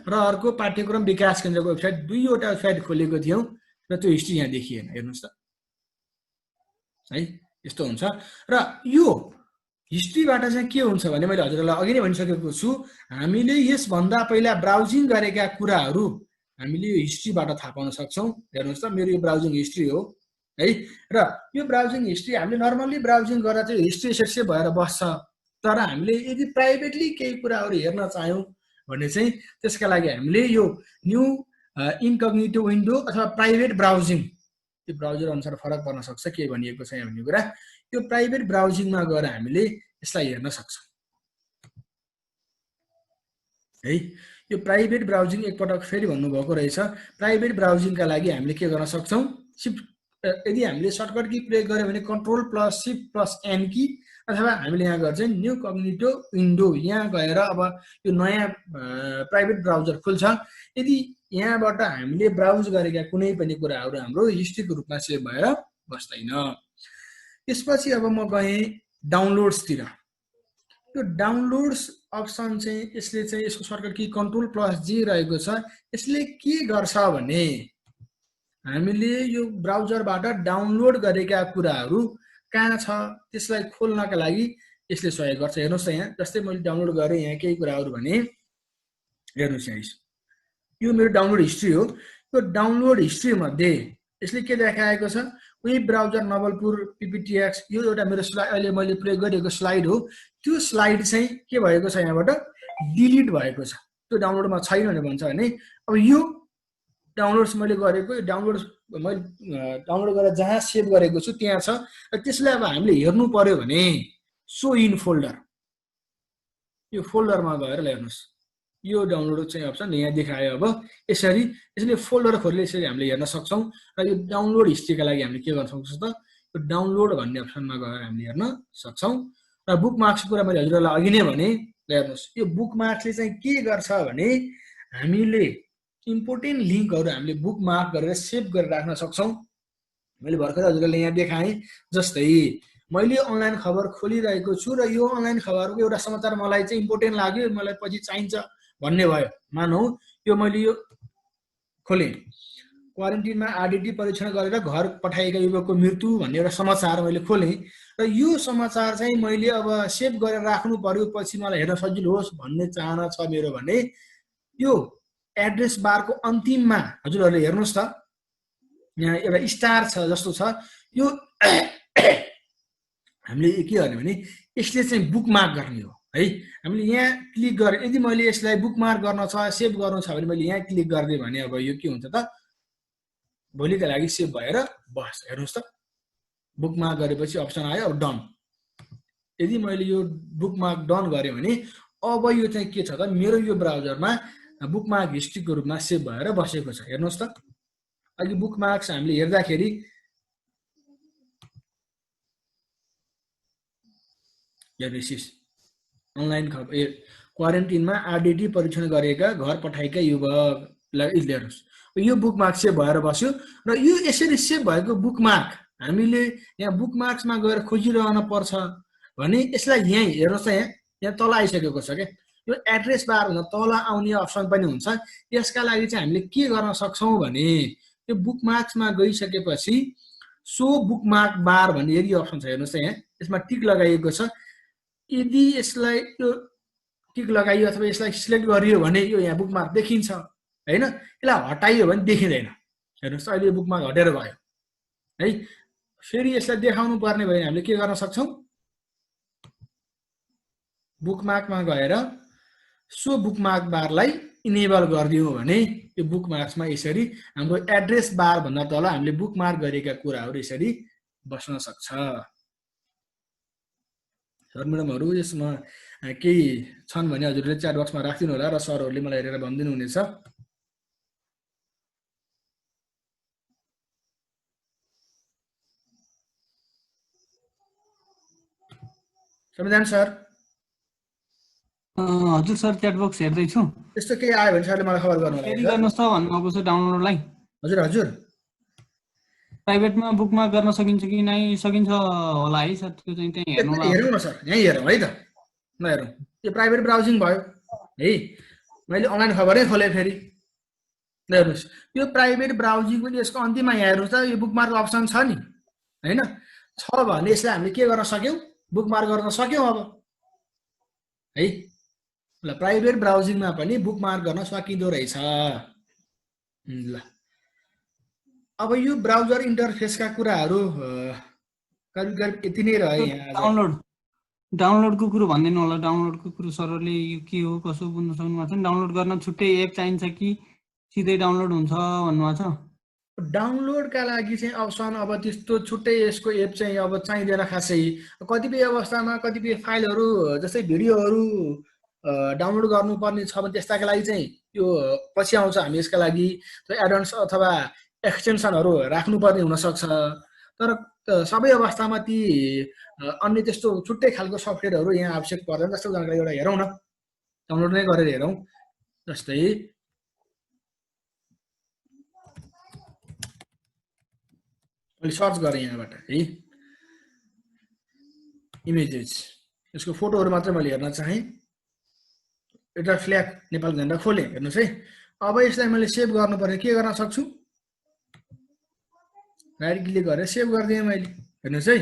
र अर्को पाठ्यक्रम विकास केन्द्रको वेबसाइट दुईवटा वेबसाइट खोलेको थियौँ र त्यो हिस्ट्री यहाँ देखिएन हेर्नुहोस् त है यस्तो हुन्छ र यो हिस्ट्रीबाट चाहिँ के हुन्छ भने मैले हजुरलाई अघि नै भनिसकेको छु हामीले यसभन्दा पहिला ब्राउजिङ गरेका कुराहरू हामीले यो हिस्ट्रीबाट थाहा पाउन सक्छौँ हेर्नुहोस् त मेरो यो ब्राउजिङ हिस्ट्री हो है र यो ब्राउजिङ हिस्ट्री हामीले नर्मल्ली ब्राउजिङ गर्दा चाहिँ हिस्ट्री सेट भएर बस्छ तर हामीले यदि प्राइभेटली केही कुराहरू हेर्न चाह्यौँ भने चाहिँ त्यसका लागि हामीले यो न्यू इन्कग्निटो विन्डो अथवा प्राइभेट ब्राउजिङ यो ब्राउजर अनुसार फरक पर्न सक्छ के भनिएको छ भन्ने कुरा यो प्राइभेट ब्राउजिङमा गएर हामीले यसलाई हेर्न सक्छौँ है यो प्राइभेट ब्राउजिङ एकपटक फेरि भन्नुभएको रहेछ प्राइभेट ब्राउजिङका लागि हामीले के गर्न सक्छौँ यदि हामीले सर्टकट की प्रयोग गर्यो भने Ctrl+Shift+N की अथवा हामीले यहाँ गर्छ न्यू कग्निटो विन्डो यहाँ गएर अब यो नयाँ प्राइभेट ब्राउजर खुल्छ यदि यहाँबाट हामीले ब्राउज गरेका कुनै पनि कुराहरू हाम्रो हिस्ट्रीको रूपमा सेभ भएर बस्दैन त्यसपछि अब म गएँ डाउनलोड्सतिर यो डाउनलोड्स अप्सन चाहिँ यसले चाहिँ यसको सर्टकट की Ctrl+G रहेको छ यसले के गर्छ भने हामीले यो ब्राउजरबाट डाउनलोड गरेका कुराहरू कहाँ छ त्यसलाई खोल्नका लागि यसले सहयोग गर्छ हेर्नुहोस् त यहाँ जस्तै मैले डाउनलोड गरेँ यहाँ केही कुराहरू भने हेर्नुहोस् यहाँ यो मेरो डाउनलोड हिस्ट्री हो यो डाउनलोड हिस्ट्री मध्ये यसले के देखाएको छ वेब ब्राउजर नवलपुर PPTX यो एउटा मेरो स्लाइड अहिले मैले प्रयोग गरेको स्लाइड हो त्यो स्लाइड चाहिँ के भएको छ यहाँबाट डिलिट भएको छ त्यो डाउनलोडमा छैन भने भन्छ भने अब यो डाउनलोड्स मैले गरेको यो डाउनलोड्स मैले डाउनलोड गरेर जहाँ सेभ गरेको छु त्यहाँ छ र त्यसलाई अब हामीले हेर्नु पर्यो भने सो इन फोल्डर यो फोल्डरमा गएर हेर्नुहोस् यो डाउनलोड चाहिँ अप्सन यहाँ देखायो अब यसले फोल्डर खोलेर यसरी हामीले हेर्न सक्छौँ र यो डाउनलोड हिस्ट्रीका लागि हामीले के गर्न सक्छौँ त यो डाउनलोड भन्ने अप्सनमा गएर हामीले हेर्न सक्छौँ र बुकमार्क्सको कुरा मैले हजुरलाई अघि नै भने हेर्नुहोस् यो बुकमार्क्सले चाहिँ के गर्छ भने हामीले इम्पोर्टेन्ट लिङ्कहरू हामीले बुकमार्क गरेर सेभ गरेर राख्न सक्छौँ मैले भर्खर हजुरलाई यहाँ देखाएँ जस्तै मैले अनलाइन खबर खोलिरहेको छु र यो अनलाइन खबरको एउटा समाचार मलाई चाहिँ इम्पोर्टेन्ट लाग्यो मलाई पछि चाहिन्छ भन्ने भयो मानौ यो मैले यो खोलेँ क्वारेन्टिनमा आरडिटी परीक्षण गरेर घर पठाएका युवकको मृत्यु भन्ने एउटा समाचार मैले खोलेँ र यो समाचार चाहिँ मैले अब सेभ गरेर राख्नु पर्यो पछि मलाई हेर्न सजिलो होस् भन्ने चाहना छ मेरो भने यो एड्रेस बारको अन्तिममा हजुरहरूले हेर्नुहोस् त यहाँ एउटा स्टार छ जस्तो छ यो हामीले के गर्ने भने यसले चाहिँ बुकमार्क गर्ने हो है हामीले यहाँ क्लिक गरेर यदि मैले यसलाई बुकमार्क गर्न छ सेभ गर्नु छ भने मैले यहाँ क्लिक गरिदिएँ भने अब यो के हुन्छ त भोलिका लागि सेभ भएर बस्छ हेर्नुहोस् त बुकमार्क गरेपछि अप्सन आयो अब डन यदि मैले यो बुकमार्क डन गरेँ भने अब यो चाहिँ के छ त मेरो यो ब्राउजरमा बुकमार्क हिस्ट्रीको रूपमा सेभ भएर बसेको छ हेर्नुहोस् त अघि बुकमार्क्स हामीले हेर्दाखेरि अनलाइन खबर क्वारेन्टिनमा आरडिटी परीक्षण गरेका घर पठाएका युवकलाई हेर्नुहोस् यो बुकमार्क सेभ भएर बस्यो र यो यसरी सेभ भएको बुकमार्क हामीले यहाँ बुकमार्क्समा गएर खोजिरहन पर्छ भने यसलाई यहीँ हेर्नुहोस् त यहाँ तल आइसकेको छ क्या यो एड्रेस बार हुन तल आउने अप्सन पनि हुन्छ यसका लागि चाहिँ हामीले के गर्न सक्छौँ भने यो बुकमार्क्समा गइसकेपछि सो बुकमार्क बार भन्ने यदि अप्सन छ हेर्नुहोस् त यहाँ यसमा टिक लगाइएको छ यदि यसलाई यो टिक लगाइयो अथवा यसलाई सिलेक्ट गरियो भने यो यहाँ बुकमार्क देखिन्छ हैन यसलाई हटाइयो भने देखिँदैन हेर्नुहोस् त अहिले बुकमार्क हटेर गयो है फेरि यसलाई देखाउनु पर्ने भयो हामीले के गर्न सक्छौँ बुकमार्कमा गएर सो बुकमार्क बारलाई इनेबल गरिदियौँ भने यो बुकमार्क्समा यसरी हाम्रो एड्रेस बार भन्दा तल हामीले बुकमार्क गरेका कुराहरू यसरी बस्न सक्छ सर म्याडमहरू यसमा केही छन् भने हजुरले च्याट बक्समा राखिदिनु होला र सरहरूले मलाई हेरेर भनिदिनु हुनेछ संविधान सर हजुर सर च्याट बक्स हेर्दैछु त्यस्तो केही आयो भने सरले मलाई खबर गर्नु होला फेरि गर्नुहोस् त भन्नुभएको छ डाउनलोडलाई हजुर हजुर प्राइभेटमा बुकमार्क गर्न सकिन्छ कि नै सकिन्छ होला है सर त्यो चाहिँ त्यहाँ हेर्नु होला हेरौँ न सर यहीँ हेरौँ है त ल हेरौँ यो प्राइभेट ब्राउजिङ भयो है मैले अनलाइन खबरै खोलेँ फेरि ल हेर्नुहोस् यो प्राइभेट ब्राउजिङ पनि यसको अन्तिममा यहाँ हेर्नुहोस् त यो बुकमार्क अप्सन छ नि होइन छ भने यसलाई हामीले के गर्न सक्यौँ बुकमार्क गर्न सक्यौँ अब है ल प्राइभेट ब्राउजिङमा पनि बुकमार्क गर्न सकिँदो रहेछ ल अब यो ब्राउजर इन्टरफेसका कुराहरू करिब करिब यति नै रहे यहाँ डाउनलोडको कुरो भनिदिनु होला डाउनलोडको कुरो सरले यो के हो कसो बुझ्न सक्नु भएको छ डाउनलोड गर्न छुट्टै एप चाहिन्छ कि सिधै डाउनलोड हुन्छ भन्नुभएको छ डाउनलोडका लागि चाहिँ अप्सन अब त्यस्तो छुट्टै यसको एप चाहिँ अब चाहिँदैन खासै कतिपय अवस्थामा कतिपय फाइलहरू जस्तै भिडियोहरू डाउनलोड गर्नुपर्ने छ भने त्यसका लागि चाहिँ यो पछि आउँछ हामी यसका लागि एडन्स अथवा एक्सटेन्सनहरू राख्नुपर्ने हुनसक्छ तर सबै अवस्थामा ती अन्य त्यस्तो छुट्टै खालको सफ्टवेयरहरू यहाँ आवश्यक पर्दैन जस्तो जानकारी एउटा हेरौँ न डाउनलोड नै गरेर हेरौँ जस्तै मैले सर्च गरेँ यहाँबाट है इमेजेस यसको फोटोहरू मात्रै मैले हेर्न चाहेँ एउटा फ्ल्याग नेपाल झन्डा खोलेँ हेर्नुहोस् है अब यसलाई मैले सेभ गर्नुपर्ने के गर्न सक्छु राइट क्लिक गरेर सेभ गरिदिएँ मैले हेर्नुहोस् है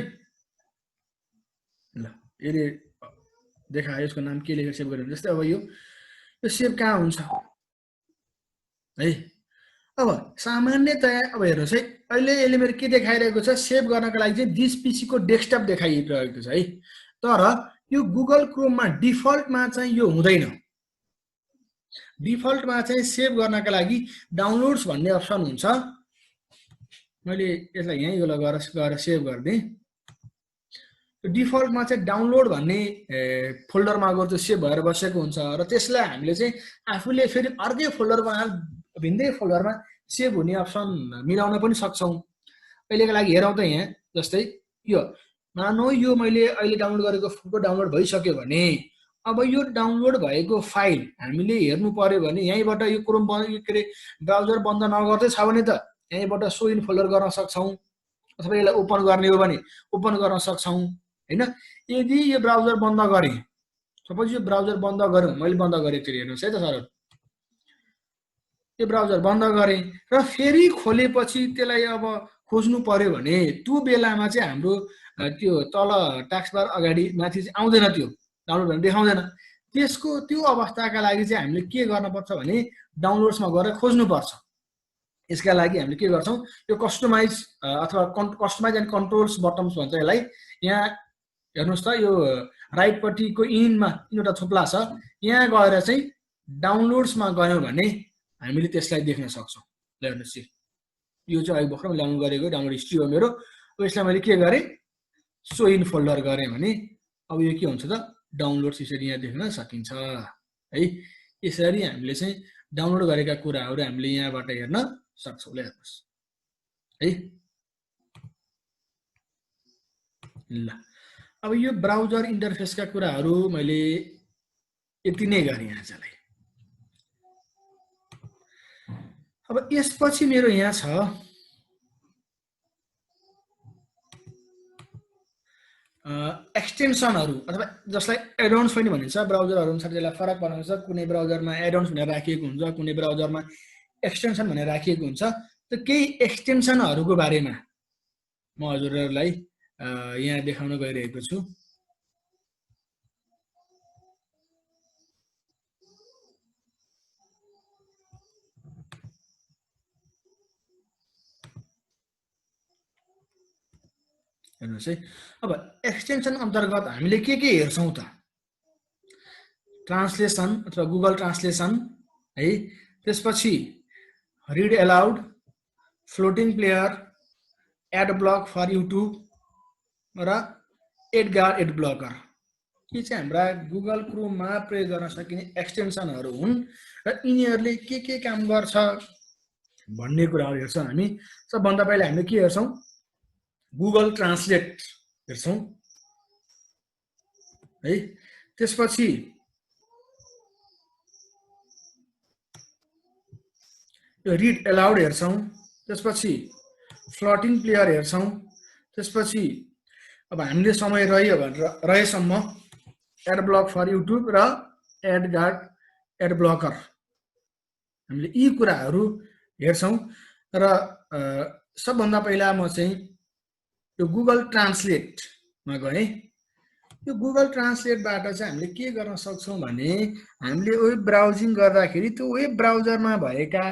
ल यसले देखायो यसको नाम के लेखेर सेभ गरेँ जस्तै अब यो सेभ कहाँ हुन्छ है अब सामान्यतया अब हेर्नुहोस् है अहिले यसले मेरो के देखाइरहेको छ सेभ गर्नको लागि चाहिँ दिस पीसीको डेस्कटप देखाइरहेको छ है तर यो गुगल क्रोममा डिफल्टमा चाहिँ यो हुँदैन डिफल्टमा चाहिँ सेभ गर्नका लागि डाउनलोड्स भन्ने अप्सन हुन्छ मैले यसलाई यहीँ गएर सेभ गरिदिएँ डिफल्टमा चाहिँ डाउनलोड भन्ने फोल्डरमा गएर त्यो सेभ भएर बसेको हुन्छ र त्यसलाई हामीले चाहिँ आफूले फेरि अर्कै फोल्डरमा भिन्दै फोल्डरमा सेभ हुने अप्सन मिलाउन पनि सक्छौँ अहिलेको लागि हेरौँ त यहाँ जस्तै यो मानौ यो मैले अहिले डाउनलोड गरेको फोटो डाउनलोड भइसक्यो भने अब यो डाउनलोड भएको फाइल हामीले हेर्नु पर्यो भने यहीँबाट यो क्रोम के अरे ब्राउजर बन्द नगर्दै छ भने त यहीँबाट सो इन फोल्डर गर्न सक्छौँ अथवा यसलाई ओपन गर्ने हो भने ओपन गर्न सक्छौँ हैन यदि यो ब्राउजर बन्द गरेँ सपोज यो ब्राउजर बन्द गरौँ मैले बन्द गरेँ फेरि हेर्नुहोस् है त सर यो ब्राउजर बन्द गरेँ र फेरि खोलेपछि त्यसलाई अब खोज्नु पर्यो भने त्यो बेलामा चाहिँ हाम्रो त्यो तल टास्कबार अगाडि माथि चाहिँ आउँदैन त्यो डाउनलोड भनेर देखाउँदैन त्यसको त्यो अवस्थाका लागि चाहिँ हामीले के गर्नुपर्छ भने डाउनलोड्समा गएर खोज्नुपर्छ यसका लागि हामीले के गर्छौँ यो कस्टमाइज अथवा कस्टमाइज एन्ड कन्ट्रोल्स बटम्स भन्छ यसलाई यहाँ हेर्नुहोस् त यो राइटपट्टिको इनमा एउटा थुप्ला छ यहाँ गएर चाहिँ डाउनलोड्समा गयौँ भने हामीले त्यसलाई देख्न सक्छौँ ल हेर्नुहोस् यो चाहिँ अहिले भर्खर डाउनलोड गरेको डाउनलोड हिस्ट्री हो मेरो अब यसलाई मैले के गरेँ सो इन फोल्डर गरेँ भने अब यो के हुन्छ त डाउनलोड्स यसरी यहाँ देख्न सकिन्छ है यसरी हामीले चाहिँ डाउनलोड गरेका कुराहरू हामीले यहाँबाट हेर्न सक्छौँ ल हेर्नुहोस् है ल अब यो ब्राउजर इन्टरफेसका कुराहरू मैले यति नै गरेँ आजलाई अब यसपछि मेरो यहाँ छ एक्सटेन्सनहरू अथवा जसलाई एडन्स पनि भनिन्छ ब्राउजरहरू अनुसार त्यसलाई फरक पर्छ कुनै ब्राउजरमा एडन्स भनेर राखिएको हुन्छ कुनै ब्राउजरमा एक्सटेन्सन भनेर राखिएको हुन्छ त केही एक्सटेन्सनहरूको बारेमा म हजुरहरूलाई यहाँ देखाउन गइरहेको छु हेर्नुहोस् है अब एक्सटेन्सन अन्तर्गत हामीले के हेर्छौँ त ट्रान्सलेसन अथवा गुगल ट्रान्सलेसन है त्यसपछि read aloud floating player ad block for YouTube र एडगार्ड एड ब्लकर यी चाहिँ हाम्रा गुगल क्रोममा प्रयोग गर्न सकिने एक्सटेन्सनहरू हुन् र यिनीहरूले के काम गर्छ भन्ने कुराहरू हेर्छौँ हामी सबभन्दा पहिला हामीले के हेर्छौँ गुगल ट्रान्सलेट हेर्छौँ है त्यसपछि यो रिड एलाउड हेर्छौँ त्यसपछि फ्लटिङ प्लेयर हेर्छौँ त्यसपछि अब हामीले समय रह्यो भनेर रहेसम्म एड ब्लक फर युट्युब र एड गार्ड एड ब्लकर हामीले यी कुराहरू हेर्छौँ र सबभन्दा पहिला म चाहिँ यो गुगल ट्रान्सलेटमा गएँ यो गुगल ट्रान्सलेटबाट चाहिँ हामीले के गर्न सक्छौँ भने हामीले वेब ब्राउजिङ गर्दाखेरि त्यो वेब ब्राउजरमा भएका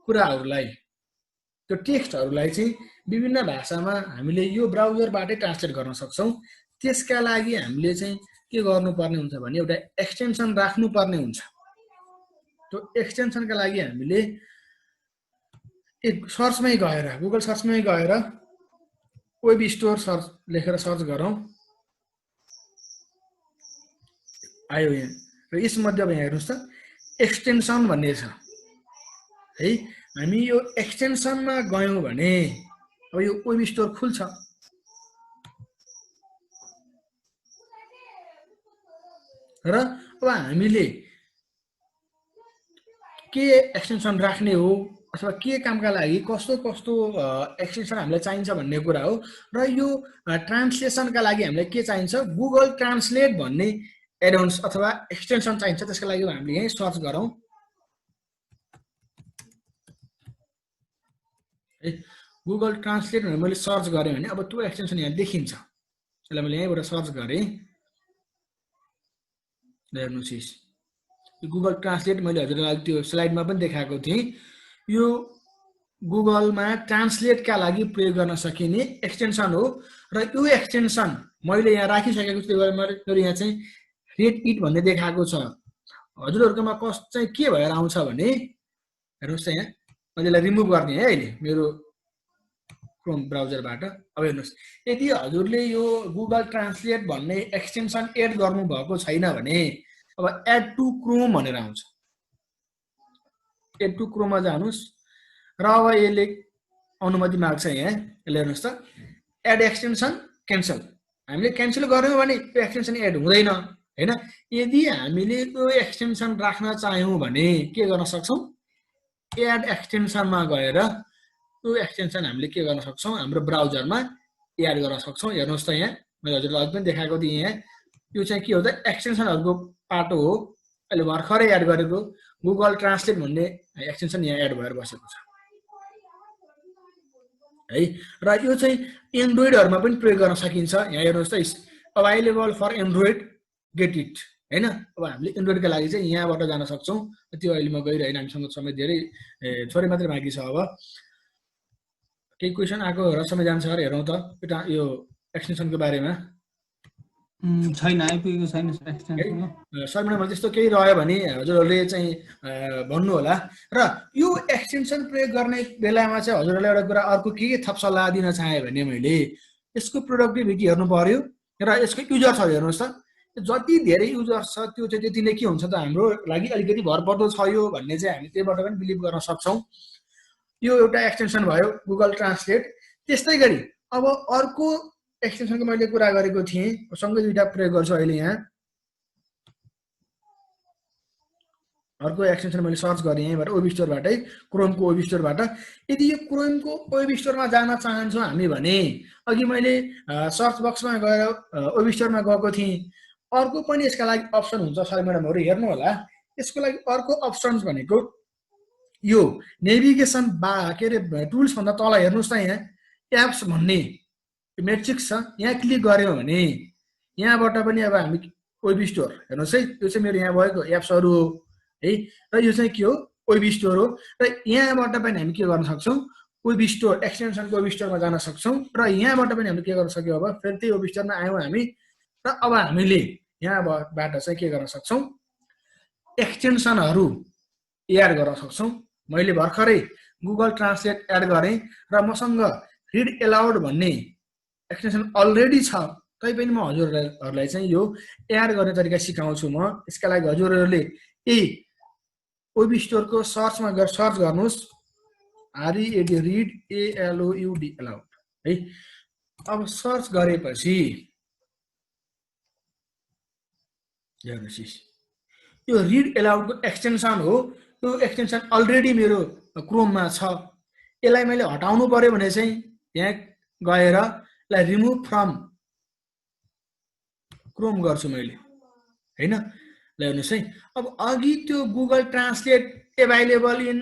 कुराहरूलाई त्यो टेक्स्टहरूलाई चाहिँ विभिन्न भाषामा हामीले यो ब्राउजरबाटै ट्रान्सलेट गर्न सक्छौँ त्यसका लागि हामीले चाहिँ के गर्नुपर्ने हुन्छ भने एउटा एक्सटेन्सन राख्नुपर्ने हुन्छ त्यो एक्सटेन्सनका लागि हामीले एक सर्चमै गएर गुगल सर्चमै गएर वेब स्टोर सर्च लेखेर सर्च गरौँ आयो यहाँ र यसमध्ये अब यहाँ हेर्नुहोस् त एक्सटेन्सन भन्ने छ है हामी यो एक्सटेन्सनमा गयौँ भने अब यो वेब स्टोर खुल्छ र अब हामीले के एक्सटेन्सन राख्ने हो अथवा के कामका लागि कस्तो कस्तो एक्सटेन्सन हामीलाई चाहिन्छ भन्ने कुरा हो र यो ट्रान्सलेसनका लागि हामीलाई के चाहिन्छ गुगल ट्रान्सलेट भन्ने एडोन्स अथवा एक्सटेन्सन चाहिन्छ त्यसका लागि हामीले यही सर्च गरौँ गुगल ट्रान्सलेट भनेर मैले सर्च गरेँ भने अब त्यो एक्सटेन्सन यहाँ देखिन्छ यसलाई मैले यहीँबाट सर्च गरेँ हेर्नुहोस् गुगल ट्रान्सलेट मैले हजुरलाई त्यो स्लाइडमा पनि देखाएको थिएँ यो गुगलमा ट्रान्सलेटका लागि प्रयोग गर्न सकिने एक्सटेन्सन हो र यो एक्सटेन्सन मैले यहाँ राखिसकेको छु त्यो यहाँ चाहिँ रेड इट भन्ने देखाएको छ हजुरहरुकोमा कस चाहिँ के भएर आउँछ भने हेर्नुस् यहाँ मैले यसलाई रिमुभ गर्ने है अहिले मेरो क्रोम ब्राउजरबाट अब हेर्नुस् यदि हजुरले यो गुगल ट्रान्सलेट भन्ने एक्सटेन्सन एड गर्नु भएको छैन भने अब एड टु क्रोम भनेर आउँछ एड टु क्रोममा जानुस् र अब यसले अनुमति माग्छ यहाँ यसले हेर्नुस् त एड एक्सटेन्सन क्यान्सल हामीले क्यान्सल गर्यौं भने त्यो एक्सटेन्सन एड हुँदैन हैन यदि हामीले त्यो एक्सटेन्सन राख्न चाह्यौं भने के गर्न सक्छौं एड एक्सटेन्सनमा गएर त्यो एक्सटेन्सन हामीले के गर्न सक्छौं हाम्रो ब्राउजरमा एड गर्न सक्छौं हेर्नुस् त यहाँ मैले हजुरलाई अघि पनि देखाएको थिएँ यहाँ यो चाहिँ के हो त एक्सटेन्सनहरुको पाटो हो अहिले भर्खरै एड गरेको गुगल ट्रान्सलेट भन्ने एक्सटेन्सन यहाँ एड भएर बसेको छ है र यो चाहिँ एन्ड्रोइडहरुमा पनि प्रयोग गर्न सकिन्छ यहाँ हेर्नुस् त available for Android get it हैन अब हामीले एन्ड्रोइडका लागि चाहिँ यहाँबाट जान सक्छौं त्यो अहिले म गइरहेन हामीसँग समय धेरै थोरै मात्रै बाँकी छ अब केही क्वेशन आको र समय जान्छ अरे हेरौं त यो एक्सटेन्सनको बारेमा छैन आइपुगेको छैन एक्सटेन्सन सर मैले त्यस्तो केही रह्यो भने हजुरहरुले चाहिँ भन्नु होला र यो एक्सटेन्सन प्रयोग गर्ने बेलामा चाहिँ हजुरहरुले एउटा कुरा अर्को के थप सल्लाह दिन चाहे भने मैले यसको प्रोडक्टिभिटी हेर्नु पर्यो र यसको युजर छ हेर्नुस् त जति धेरै युजर छ त्यो चाहिँ त्यति नै के हुन्छ त हाम्रो लागि अलिकति भरपर्दो छ यो भन्ने चाहिँ हामी त्यहीबाट पनि बिलिभ गर्न सक्छौं यो एउटा एक्सटेन्सन भयो गुगल ट्रान्सलेट त्यस्तै गरी अब अर्को एक्सटेन्सनको मैले कुरा गरेको थिएँ सँगै दुईटा प्रयोग गर्छु अहिले यहाँ अर्को एक्सटेन्सन मैले सर्च गरेँ यहाँबाट वेब स्टोरबाटै क्रोमको वेब स्टोरबाट यदि यो क्रोमको वेब स्टोरमा जान चाहन्छौँ हामी भने अघि मैले सर्च बक्समा गएर वेब स्टोरमा गएको थिएँ अर्को पनि यसका लागि अप्सन हुन्छ सर म्याडमहरु हेर्नु होला यसको लागि अर्को अप्सन्स भनेको यो नेभिगेसन के रे टुल्स भन्दा तल हेर्नुस् त यहाँ एप्स भन्ने मेट्रिक्स छ यहाँ क्लिक गर्यौं भने यहाँबाट पनि अब हामी वेब स्टोर हेर्नुस् है यो चाहिँ मेरो यहाँ भएको एप्सहरु हो है र यो चाहिँ के हो वेब स्टोर हो र यहाँबाट पनि हामी के गर्न सक्छौं वेब स्टोर एक्सटेन्सनको वेब स्टोरमा जान सक्छौं र यहाँबाट पनि हामीले के गर्न सक्यौ अब फेरि त्यही वेब स्टोरमा आयौं हामी र अब हामीले यहाँबाट चाहिँ के गर्न सक्छौं एक्सटेन्सनहरु एड गर्न सक्छौं मैले भर्खरै गुगल ट्रान्सलेट एड गरेँ र मसँग रिड एलाउड भन्ने एक्सटेन्सन अलरेडी छ तैपनि म हजुरहरुलाई चाहिँ यो एड गर्ने तरिका सिकाउँछु म यसका लागि हजुरहरुले वेब स्टोरको सर्चमा गएर सर्च गर्नुस् READ रिड ALOUD एलाउड है अब सर्च गरेपछि हेर्नुस् यो रिड एलाउडको एक्सटेन्सन हो यो एक्सटेन्सन अलरेडी मेरो क्रोममा छ यसलाई मैले हटाउनु पर्यो भने चाहिँ यहाँ गएर यसलाई रिमुभ फ्रम क्रोम गर्छु मैले हैन। ल हेर्नुस् है, अब अघि त्यो Google translate available in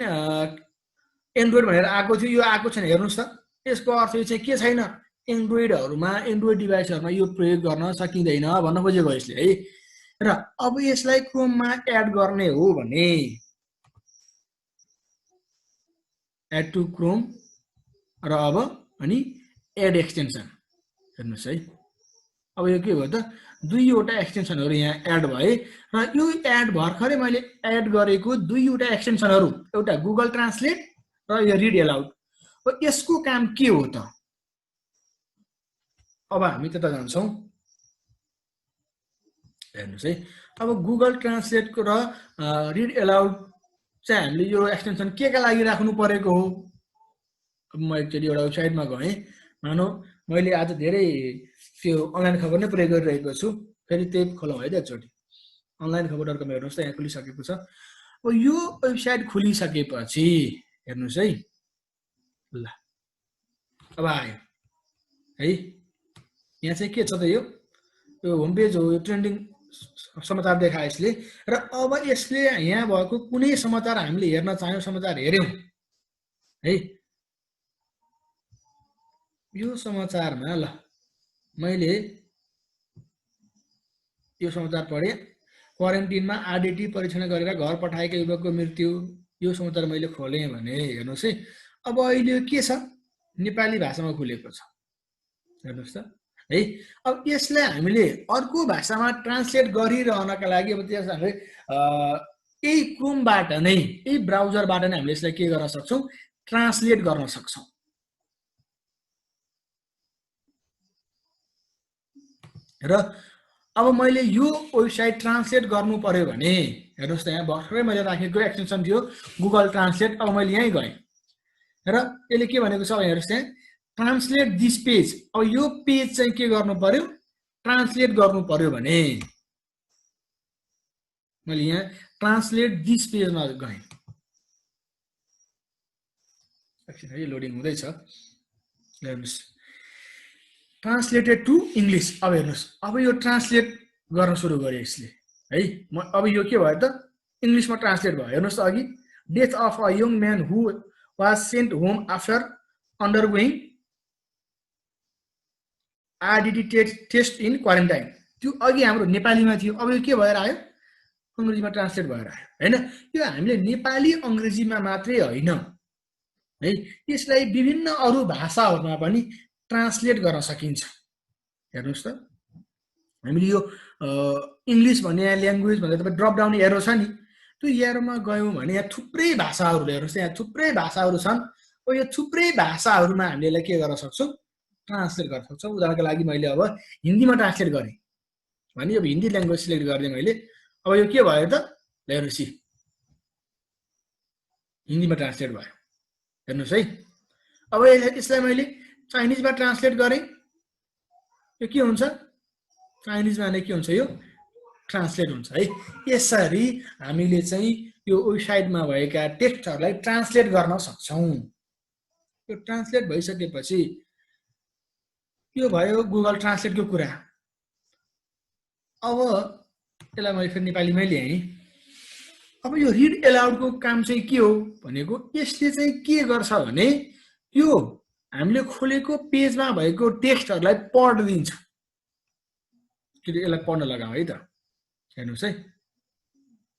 Android भनेर आएको थियो, यो आएको छैन। हेर्नुस् त, यसको अर्थ यो चाहिँ के छैन, एन्ड्रोइडहरुमा एन्ड्रोइड डिभाइसहरुमा यो प्रयोग गर्न सकिँदैन भन्न खोजेको यसले है। र अब यसलाई क्रोममा एड गर्ने हो भने एड टु क्रोम र अब अनि एड एक्सटेन्सन हेर्नुस् है। अब यो के भयो त, दुईवटा एक्सटेन्सनहरु यहाँ एड भए र यो एड भर्खरै मैले एड गरेको दुईवटा एक्सटेन्सनहरु, एउटा गुगल ट्रान्सलेट र यो रिड एलाउड। अब यसको काम के हो त? अब हामी त्यता जान्छौं, हेर्नुस् है। अब गुगल ट्रान्सलेटको र रिड एलाउड चाहिँ हामीले यो एक्सटेन्सन के का लागि राख्नु परेको हो? अब म एकचोटि एउटा वेबसाइटमा गएँ, मानौ मैले आज धेरै त्यो अनलाइन खबर नै प्रयोग गरिरहेको छु, फेरि त्यही खोलौँ है त एकचोटि। अनलाइन खबर.com हेर्नुस् त, यहाँ खुलिसकेको छ। अब यो वेबसाइट खुलिसकेपछि हेर्नुस् है, ल अब आयो है। यहाँ चाहिँ के छ त, यो होम पेज हो, यो ट्रेन्डिङ समाचार देखायो यसले। र अब यसले यहाँ भएको कुनै समाचार हामीले हेर्न चाह्यौं, समाचार हेर्यौं है। यो समाचारमा ल मैले यो समाचार पढे, क्वारेन्टिनमा आरडिटी परीक्षण गरेर घर पठाएका युवकको मृत्यु, यो समाचार मैले खोलेँ भने हेर्नुस् है। अब अहिले के छ, नेपाली भाषामा खुलेको छ हेर्नुस् त है। अब यसलाई हामीले अर्को भाषामा ट्रान्सलेट गरिरहनका लागि अब त्यस हामीले यही क्रोमबाट नै, यही ब्राउजरबाट नै हामीले यसलाई के गर्न सक्छौं, ट्रान्सलेट गर्न सक्छौं। र अब मैले यो वेबसाइट ट्रान्सलेट गर्नु पर्यो भने हेर्नुस् त, यहाँ भर्खरै मैले राखेको एक्सटेन्सन थियो गुगल ट्रान्सलेट। अब मैले यहीँ गएँ र यसले के भनेको छ, हेर्नुस् त्यहाँ ट्रान्सलेट दिस पेज। अब यो पेज चाहिँ के गर्नु पर्यो, ट्रान्सलेट गर्नु पर्यो भने मैले यहाँ ट्रान्सलेट दिस पेजमा गएँ। एकछिन है, लोडिङ हुँदैछ, हेर्नुस् ट्रान्सलेटेड टु इङ्ग्लिस। अब हेर्नुस्, अब यो ट्रान्सलेट गर्न सुरु गरे यसले है। अब यो के भयो त, इङ्ग्लिसमा ट्रान्सलेट भयो। हेर्नुस् त, अघि death of a young man who was sent home after undergoing RDT test in quarantine, त्यो अघि हाम्रो नेपालीमा थियो। अब यो के भएर आयो, अङ्ग्रेजीमा ट्रान्सलेट भएर आयो हैन। यो हामीले नेपाली अङ्ग्रेजीमा मात्रै होइन है, यसलाई विभिन्न अरू भाषाहरूमा पनि ट्रान्सलेट गर्न सकिन्छ। हेर्नुस् त, हामीले यो इङ्ग्लिस भन्ने ल्याङ्ग्वेज भनेर तपाईँ ड्रप डाउन एरो छ नि, त्यो एरोमा गयौँ भने यहाँ थुप्रै भाषाहरू, हेर्नुस् यहाँ थुप्रै भाषाहरू छन्। अब यो थुप्रै भाषाहरूमा हामीले यसलाई के गर्न सक्छौँ, ट्रान्सलेट गर्न सक्छौँ। उदाहरणको लागि मैले अब हिन्दीमा ट्रान्सलेट गरेँ भने अब हिन्दी ल्याङ्ग्वेज सिलेक्ट गरिदिएँ मैले। अब यो के भयो त, हेर्नुहोस् हिन्दीमा ट्रान्सलेट भयो हेर्नुहोस् है। अब यसलाई मैले चाइनिजमा ट्रान्सलेट गरेँ, यो के हुन्छ, चाइनिजमा नै के हुन्छ, यो ट्रान्सलेट हुन्छ है। यसरी हामीले चाहिँ यो वेबसाइटमा भएका टेक्स्टहरूलाई ट्रान्सलेट गर्न सक्छौँ। यो ट्रान्सलेट भइसकेपछि यो भयो गुगल ट्रान्सलेटको कुरा। अब यसलाई मैले फेरि नेपालीमै ल्याएँ। अब यो रिड एलाउडको काम चाहिँ के हो भनेको, यसले चाहिँ के गर्छ भने यो हामीले खोलेको पेजमा भएको टेक्स्टहरूलाई पढिदिन्छ। यसलाई पढ्न लगाऊ है त, हेर्नुहोस् है।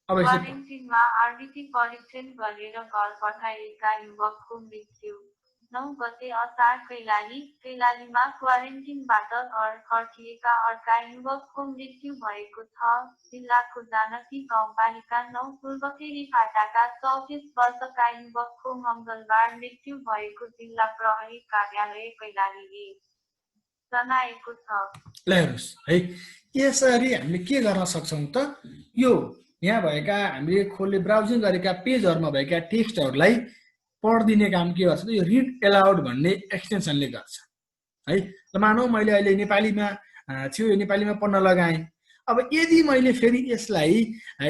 अब क्वारेन्टिनमा आरडिटी परीक्षण गरेर घर पठाएका युवकको मृत्यु। 9 गते असार कैलालीमा क्वारेन्टिनबाट घर फर्किएका अर्का युवकको मृत्यु भएको छ। जिल्लाको जानकी गाउँपालिका 9 पूर्वखेरी फाटाका 24 वर्षका युवकको मङ्गलबार मृत्यु भएको जिल्ला प्रहरी कार्यालय कैलालीले जनाएको छ। ल हेर्नुहोस् है, यसरी हामीले के गर्न सक्छौँ त, यो यहाँ भएका हामीले खोले ब्राउजिङ गरेका पेजहरूमा भएका टेक्स्टहरूलाई पढिदिने काम के गर्छ त, यो रिड एलाउड भन्ने एक्सटेन्सनले गर्छ है। ल मानौ मैले अहिले नेपालीमा थियो, यो नेपालीमा पढ्न लगाएँ। अब यदि मैले फेरि यसलाई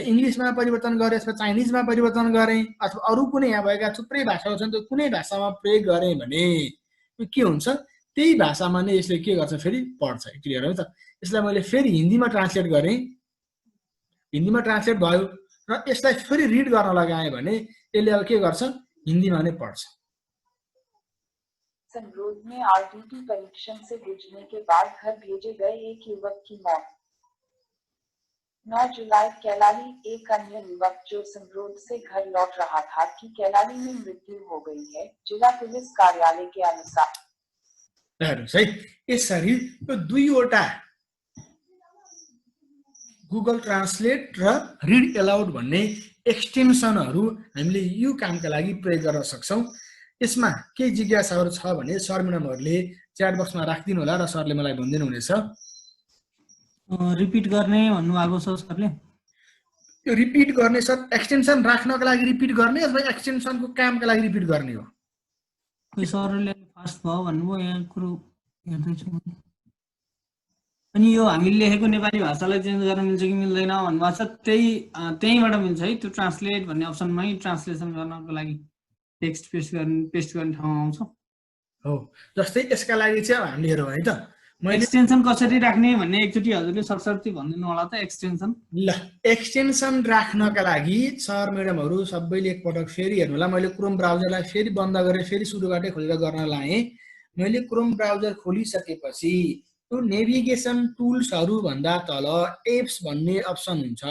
इङ्ग्लिसमा परिवर्तन गरेँ अथवा चाइनिजमा परिवर्तन गरेँ अथवा अरू कुनै यहाँ भएका थुप्रै भाषाहरू छन् त्यो कुनै भाषामा प्रयोग गरेँ भने के हुन्छ त्यही भाषामा नै यसले के गर्छ फेरि पढ्छ क्लियर हो त यसलाई मैले फेरि हिन्दीमा ट्रान्सलेट गरेँ हिन्दीमा ट्रान्सलेट भयो र यसलाई फेरि रिड गर्न लगाएँ भने यसले अब के गर्छ हिन्दीमा नै पढ्छ संगरोध में आरटीटी परीक्षण से गुजरने के बाद घर भेजे गए एक युवक की मौत 9 जुलाई कैलाली एक अन्य युवक जो संगरोध से घर लौट रहा था कि कैलाली में मृत्यु हो गई है जिला पुलिस कार्यालय के अनुसार हेर्नुहोस् है यसरी यो दुईवटा गुगल ट्रान्सलेट र रिड एलाउड भन्ने एक्सटेन्सनहरू हामीले यो कामका लागि प्रयोग गर्न सक्छौँ यसमा केही जिज्ञासाहरू छ भने सर म्याडमहरूले च्याट बक्समा राखिदिनु होला र सरले मलाई भनिदिनु हुनेछ रिपिट गर्ने भन्नुभएको छ सरले यो रिपिट गर्ने सर एक्सटेन्सन राख्नको लागि रिपिट गर्ने अथवा एक्सटेन्सनको कामका लागि रिपिट गर्ने हो सरले फास्ट भयो भन्नुभयो यहाँ कुरो हेर्दैछु अनि यो हामीले लेखेको नेपाली भाषालाई चेन्ज गर्न मिल्छ कि मिल्दैन भन्नुभएको छ त्यहीबाट मिल्छ है त्यो ट्रान्सलेट भन्ने अप्सनमै ट्रान्सलेसन गर्नको लागि टेक्स्ट पेस्ट गर्ने ठाउँमा आउँछ हो जस्तै यसका लागि चाहिँ अब हामीले हेरौँ है त मैले एक्सटेन्सन कसरी राख्ने भन्ने एकचोटि हजुरले सरसर्ती भनिदिनु होला त एक्सटेन्सन ल एक्सटेन्सन राख्नका लागि सर म्याडमहरू सबैले एकपटक फेरि हेर्नु होला मैले क्रोम ब्राउजरलाई फेरि बन्द गरेर फेरि सुरुबाटै खोलेर गर्न लाएँ मैले क्रोम ब्राउजर खोलिसकेपछि त्यो नेभिगेसन टुल्सहरू भन्दा तल एप्स भन्ने अप्सन हुन्छ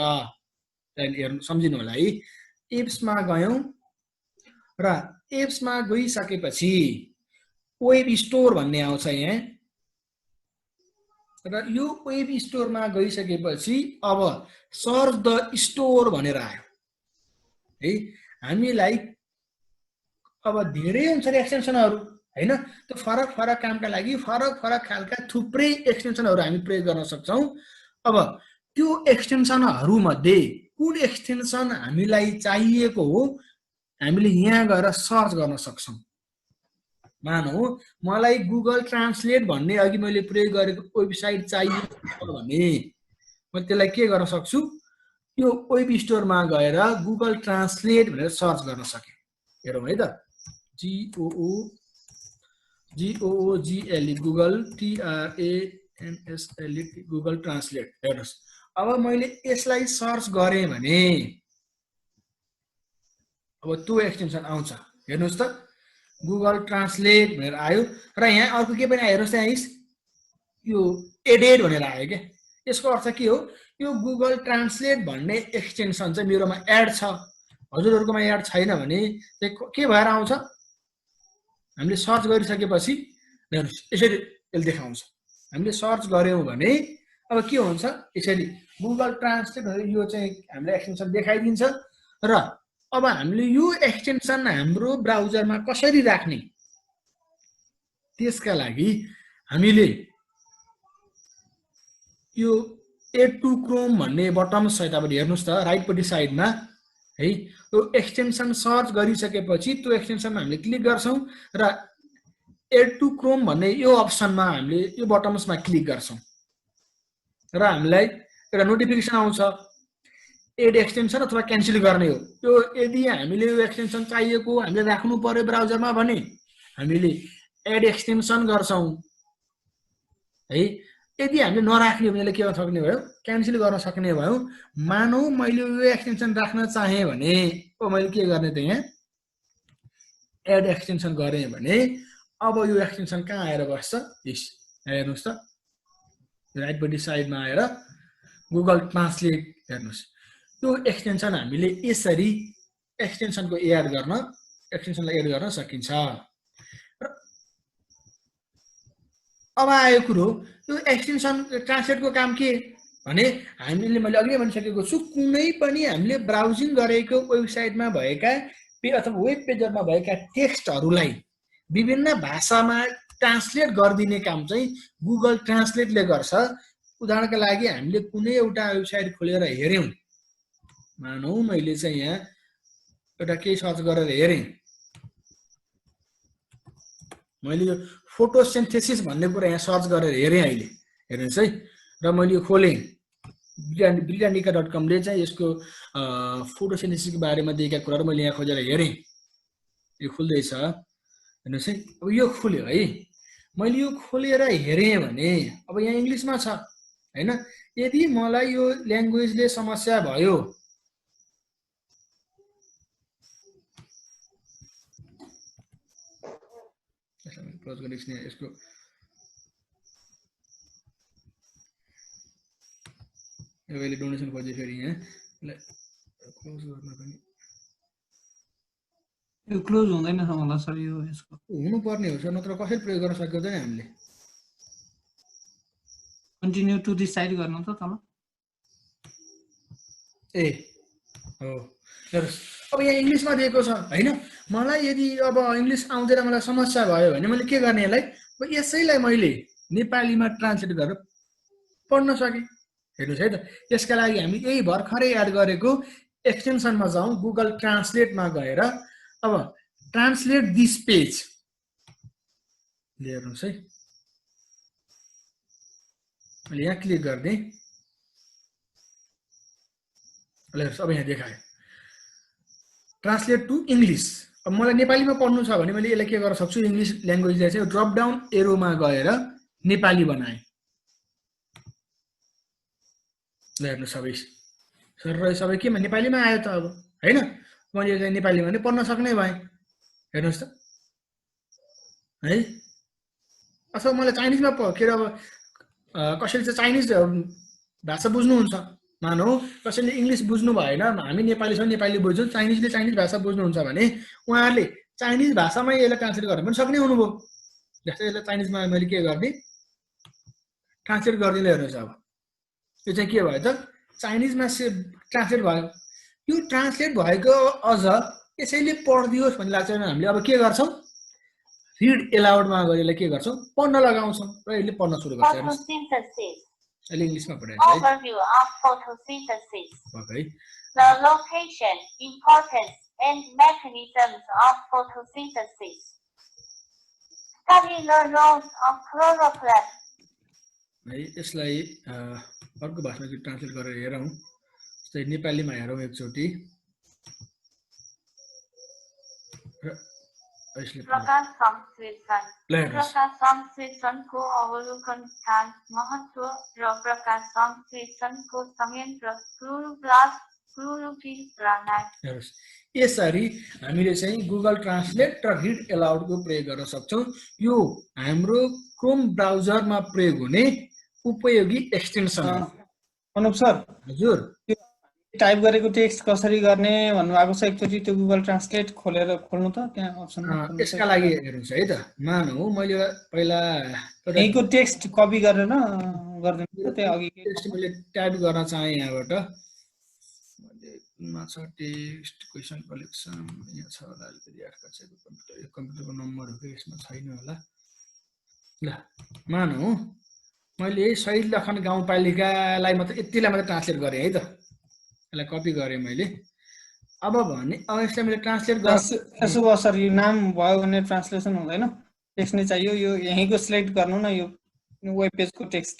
हेर्नु सम्झिनु होला है एप्समा गयौँ र एप्समा गइसकेपछि वेब स्टोर भन्ने आउँछ यहाँ र यो वेब स्टोरमा गइसकेपछि अब सर्च द स्टोर भनेर आयो है हामीलाई अब धेरै हुन्छ एक्सटेन्सनहरू हैन त्यो फरक फरक कामका लागि फरक फरक खालका थुप्रै एक्सटेन्सनहरू हामी प्रयोग गर्न सक्छौँ अब त्यो एक्सटेन्सनहरू मध्ये कुन एक्सटेन्सन हामीलाई चाहिएको हो हामीले यहाँ गएर सर्च गर्न सक्छौँ मानौ मलाई गुगल ट्रान्सलेट भन्ने अघि मैले प्रयोग गरेको वेबसाइट चाहिएको भने म त्यसलाई के गर्न सक्छु यो वेब स्टोरमा गएर गुगल ट्रान्सलेट भनेर सर्च गर्न सकेँ हेरौँ है त GOOGLE Google TRANSLE Google translate हेर्नुहोस् अब मैले यसलाई सर्च गरेँ भने अब त्यो एक्सटेन्सन आउँछ हेर्नुहोस् त गुगल ट्रान्सलेट भनेर आयो र यहाँ अर्को के पनि आयो हेर्नुहोस् यहाँ यो एडेड भनेर आयो क्या यसको अर्थ के हो यो गुगल ट्रान्सलेट भन्ने एक्सटेन्सन चाहिँ मेरोमा एड छ हजुरहरुकोमा एड छैन भने के भएर आउँछ हामीले सर्च गरिसकेपछि हेर्नुस् यसरी यसले देखाउँछ हामीले सर्च गर्यौं भने अब के हुन्छ यसरी गुगल ट्रान्सलेट यो चाहिँ हामीलाई एक्सटेन्सन देखाइदिन्छ र अब हामीले यो एक्सटेन्सन हाम्रो ब्राउजरमा कसरी राख्ने त्यसका लागि हामीले यो एड टु क्रोम भन्ने बटन छ तपाईले हेर्नुस् त राइटपट्टि साइडमा है यो एक्सटेन्सन सर्च गरिसकेपछि त्यो एक्सटेन्सनमा हामीले क्लिक गर्छौं र एड टु क्रोम भन्ने यो अप्सनमा हामीले यो बटन्समा क्लिक गर्छौं र हामीलाई एउटा नोटिफिकेसन आउँछ एड एक्सटेन्सन अथवा क्यान्सल गर्ने हो यो यदि हामीले यो एक्सटेन्सन चाहिएको हामीले राख्नु पर्यो ब्राउजरमा भने हामीले एड एक्सटेन्सन गर्छौं है यदि हामीले नराख्ने भने के गर्न सक्ने भयो क्यान्सल गर्न सक्ने भयो मानौ मैले यो एक्सटेन्सन राख्न चाहे भने मैले के गर्ने त यहाँ एड एक्सटेन्सन गरे भने अब यो एक्सटेन्सन कहाँ आएर बस्छ हेर्नुस् त राइटपट्टि साइडमा आएर गुगल ट्रान्सलेट हेर्नुस् यो एक्सटेन्सन हामीले यसरी एक्सटेन्सनको एक्सटेन्सनलाई एड गर्न सकिन्छ अब आयो कुरो यो एक्सटेन्सन ट्रान्सलेटको काम के भने हामीले मैले अघि भनिसकेको छु कुनै पनि हामीले ब्राउजिङ गरेको वेबसाइटमा भएका अथवा वेब पेजरमा भएका टेक्स्टहरूलाई विभिन्न भाषामा ट्रान्सलेट गरिदिने काम चाहिँ गुगल ट्रान्सलेटले गर्छ उदाहरणका लागि हामीले कुनै एउटा वेबसाइट खोलेर हेर्यौं मानौ मैले चाहिँ यहाँ एउटा केही सर्च गरेर हेरेँ मैले यो फोटोसिन्थेसिस भन्ने कुरा यहाँ सर्च गरेर हेरेँ अहिले हेर्नुस् है र मैले यो खोलेँ britannica.com ले चाहिँ यसको फोटोसिन्थेसिसको बारेमा दिएका कुराहरू मैले यहाँ खोजेर हेरेँ। यो खुल्दैछ हेर्नुहोस् है। अब यो खुल्यो है, मैले यो खोलेर हेरेँ भने अब यहाँ इङ्ग्लिसमा छ हैन। यदि मलाई यो ल्याङ्ग्वेजले समस्या भयो, क्लोज गरेको छु यसको अहिले डोनेसन खोजे फेरि यहाँ क्लोज गर्न पनि यो क्लोज हुँदैन होला सर, यो यसको हुनुपर्ने हो सर, नत्र कसरी प्रयोग गर्न सकिँदैन हामीले। कन्टिन्यू टु दिस साइड गर्नु त तल। ए हो हेर्नुहोस्, अब यहाँ इङ्ग्लिसमा दिएको छ हैन। मलाई यदि अब इङ्ग्लिस आउँदैन, मलाई समस्या भयो भने मैले के गर्ने यसलाई? अब यसैलाई मैले नेपालीमा ट्रान्सलेट गरेर पढ्न सकेँ। हेर्नुहोस् है त, यसका लागि हामी यही भर्खरै एड गरेको एक्सटेन्सनमा जाउँ, गुगल ट्रान्सलेटमा गएर अब ट्रान्सलेट दिस पेज हेर्नुहोस् है। मैले यहाँ क्लिक गरिदिएँ, अब यहाँ देखायो ट्रान्सलेट टु इङ्ग्लिस। अब मलाई नेपालीमा पढ्नु छ भने मैले यसलाई के गर्न सक्छु? इङ्ग्लिस ल्याङ्ग्वेजलाई चाहिँ ड्रप डाउन एरोमा गएर नेपाली बनाएँ। ल हेर्नु सबै सर सबै केमा नेपालीमा आयो त अब हैन। मैले चाहिँ नेपालीमा नै पढ्न सक्ने भएँ। हेर्नुहोस् त है। अथवा मलाई चाइनिजमा के अरे अब कसैले चाहिँ चाइनिज भाषा बुझ्नुहुन्छ, मानौ कसैले इङ्ग्लिस बुझ्नु भएन, हामी नेपालीसँग नेपाली बुझ्छौँ, चाइनिजले चाइनिज भाषा बुझ्नुहुन्छ भने उहाँहरूले चाइनिज भाषामै यसलाई ट्रान्सलेट गर्न पनि सक्ने हुनुभयो। जस्तै यसलाई चाइनिजमा मैले के गरिदिएँ? ट्रान्सलेट गरिदिँदै। हेर्नुहोस् अब यो चाहिँ के भयो त? चाइनिजमा ट्रान्सलेट भयो। यो ट्रान्सलेट भएको अझ यसैले पढिदियोस् भन्ने लाग्छ भने हामीले अब के गर्छौँ? रिड एलाउडमा गएर यसलाई के गर्छौँ? पढ्न लगाउँछौँ र यसले पढ्न सुरु गर्छ। Photosynthesis. अहिले इङ्ग्लिसमा पढाएको है। Overview of photosynthesis. Okay. The location, importance, and mechanisms of photosynthesis. Study the roles of chlorophyll. है यसलाई अर्को भाषामा चाहिँ ट्रान्सलेट गरेर हेरौँ। जस्तै नेपालीमा हेरौँ एकचोटि र यसले प्रकाश संश्लेषण। ल हेर्नुहोस्। प्रकाश संश्लेषणको अवलोकन स्थान, महत्त्व र प्रकाश संश्लेषणको संयन्त्र क्लोरोप्लास्ट, क्लोरोफिल प्रणाली। हेर्नुहोस्, यसरी हामीले चाहिँ गुगल ट्रान्सलेट र रिड एलाउडको प्रयोग गर्न सक्छौँ। यो हाम्रो क्रोम ब्राउजरमा प्रयोग हुने उपयोगी एक्सटेन्सन हो। अनुप सर, हजुर टाइप गरेको टेक्स्ट कसरी गर्ने भन्नुभएको छ, एकचोटि त्यो गुगल ट्रान्सलेट खोल्नु त त्यहाँ अप्सन। यसका लागि हेर्नुहोस् है त, मानौ मैले पहिला यहीँको टेक्स्ट कपी गरेर गरिदिनु त्यही अघि टेक्स्ट मैले टाइप गर्न चाहेँ। यहाँबाट छ टेक्स्ट क्वेसन कलेक्सन यहाँ छ होला, अलिकति याद गर्छ। कम्प्युटरको नम्बरहरू यसमा छैन होला। ल मानौ मैले शहीद लखन गाउँपालिकालाई मात्र यतिलाई मात्र ट्रान्सलेट गरेँ है त। यसलाई कपी गरेँ मैले। अब भने अब यसलाई मैले ट्रान्सलेट यसो भयो सर, यो नाम भयो भने ट्रान्सलेसन हुँदैन, टेक्स्ट नै चाहियो। यो यहीँको सिलेक्ट गर्नु न, यो वेब पेजको टेक्स्ट।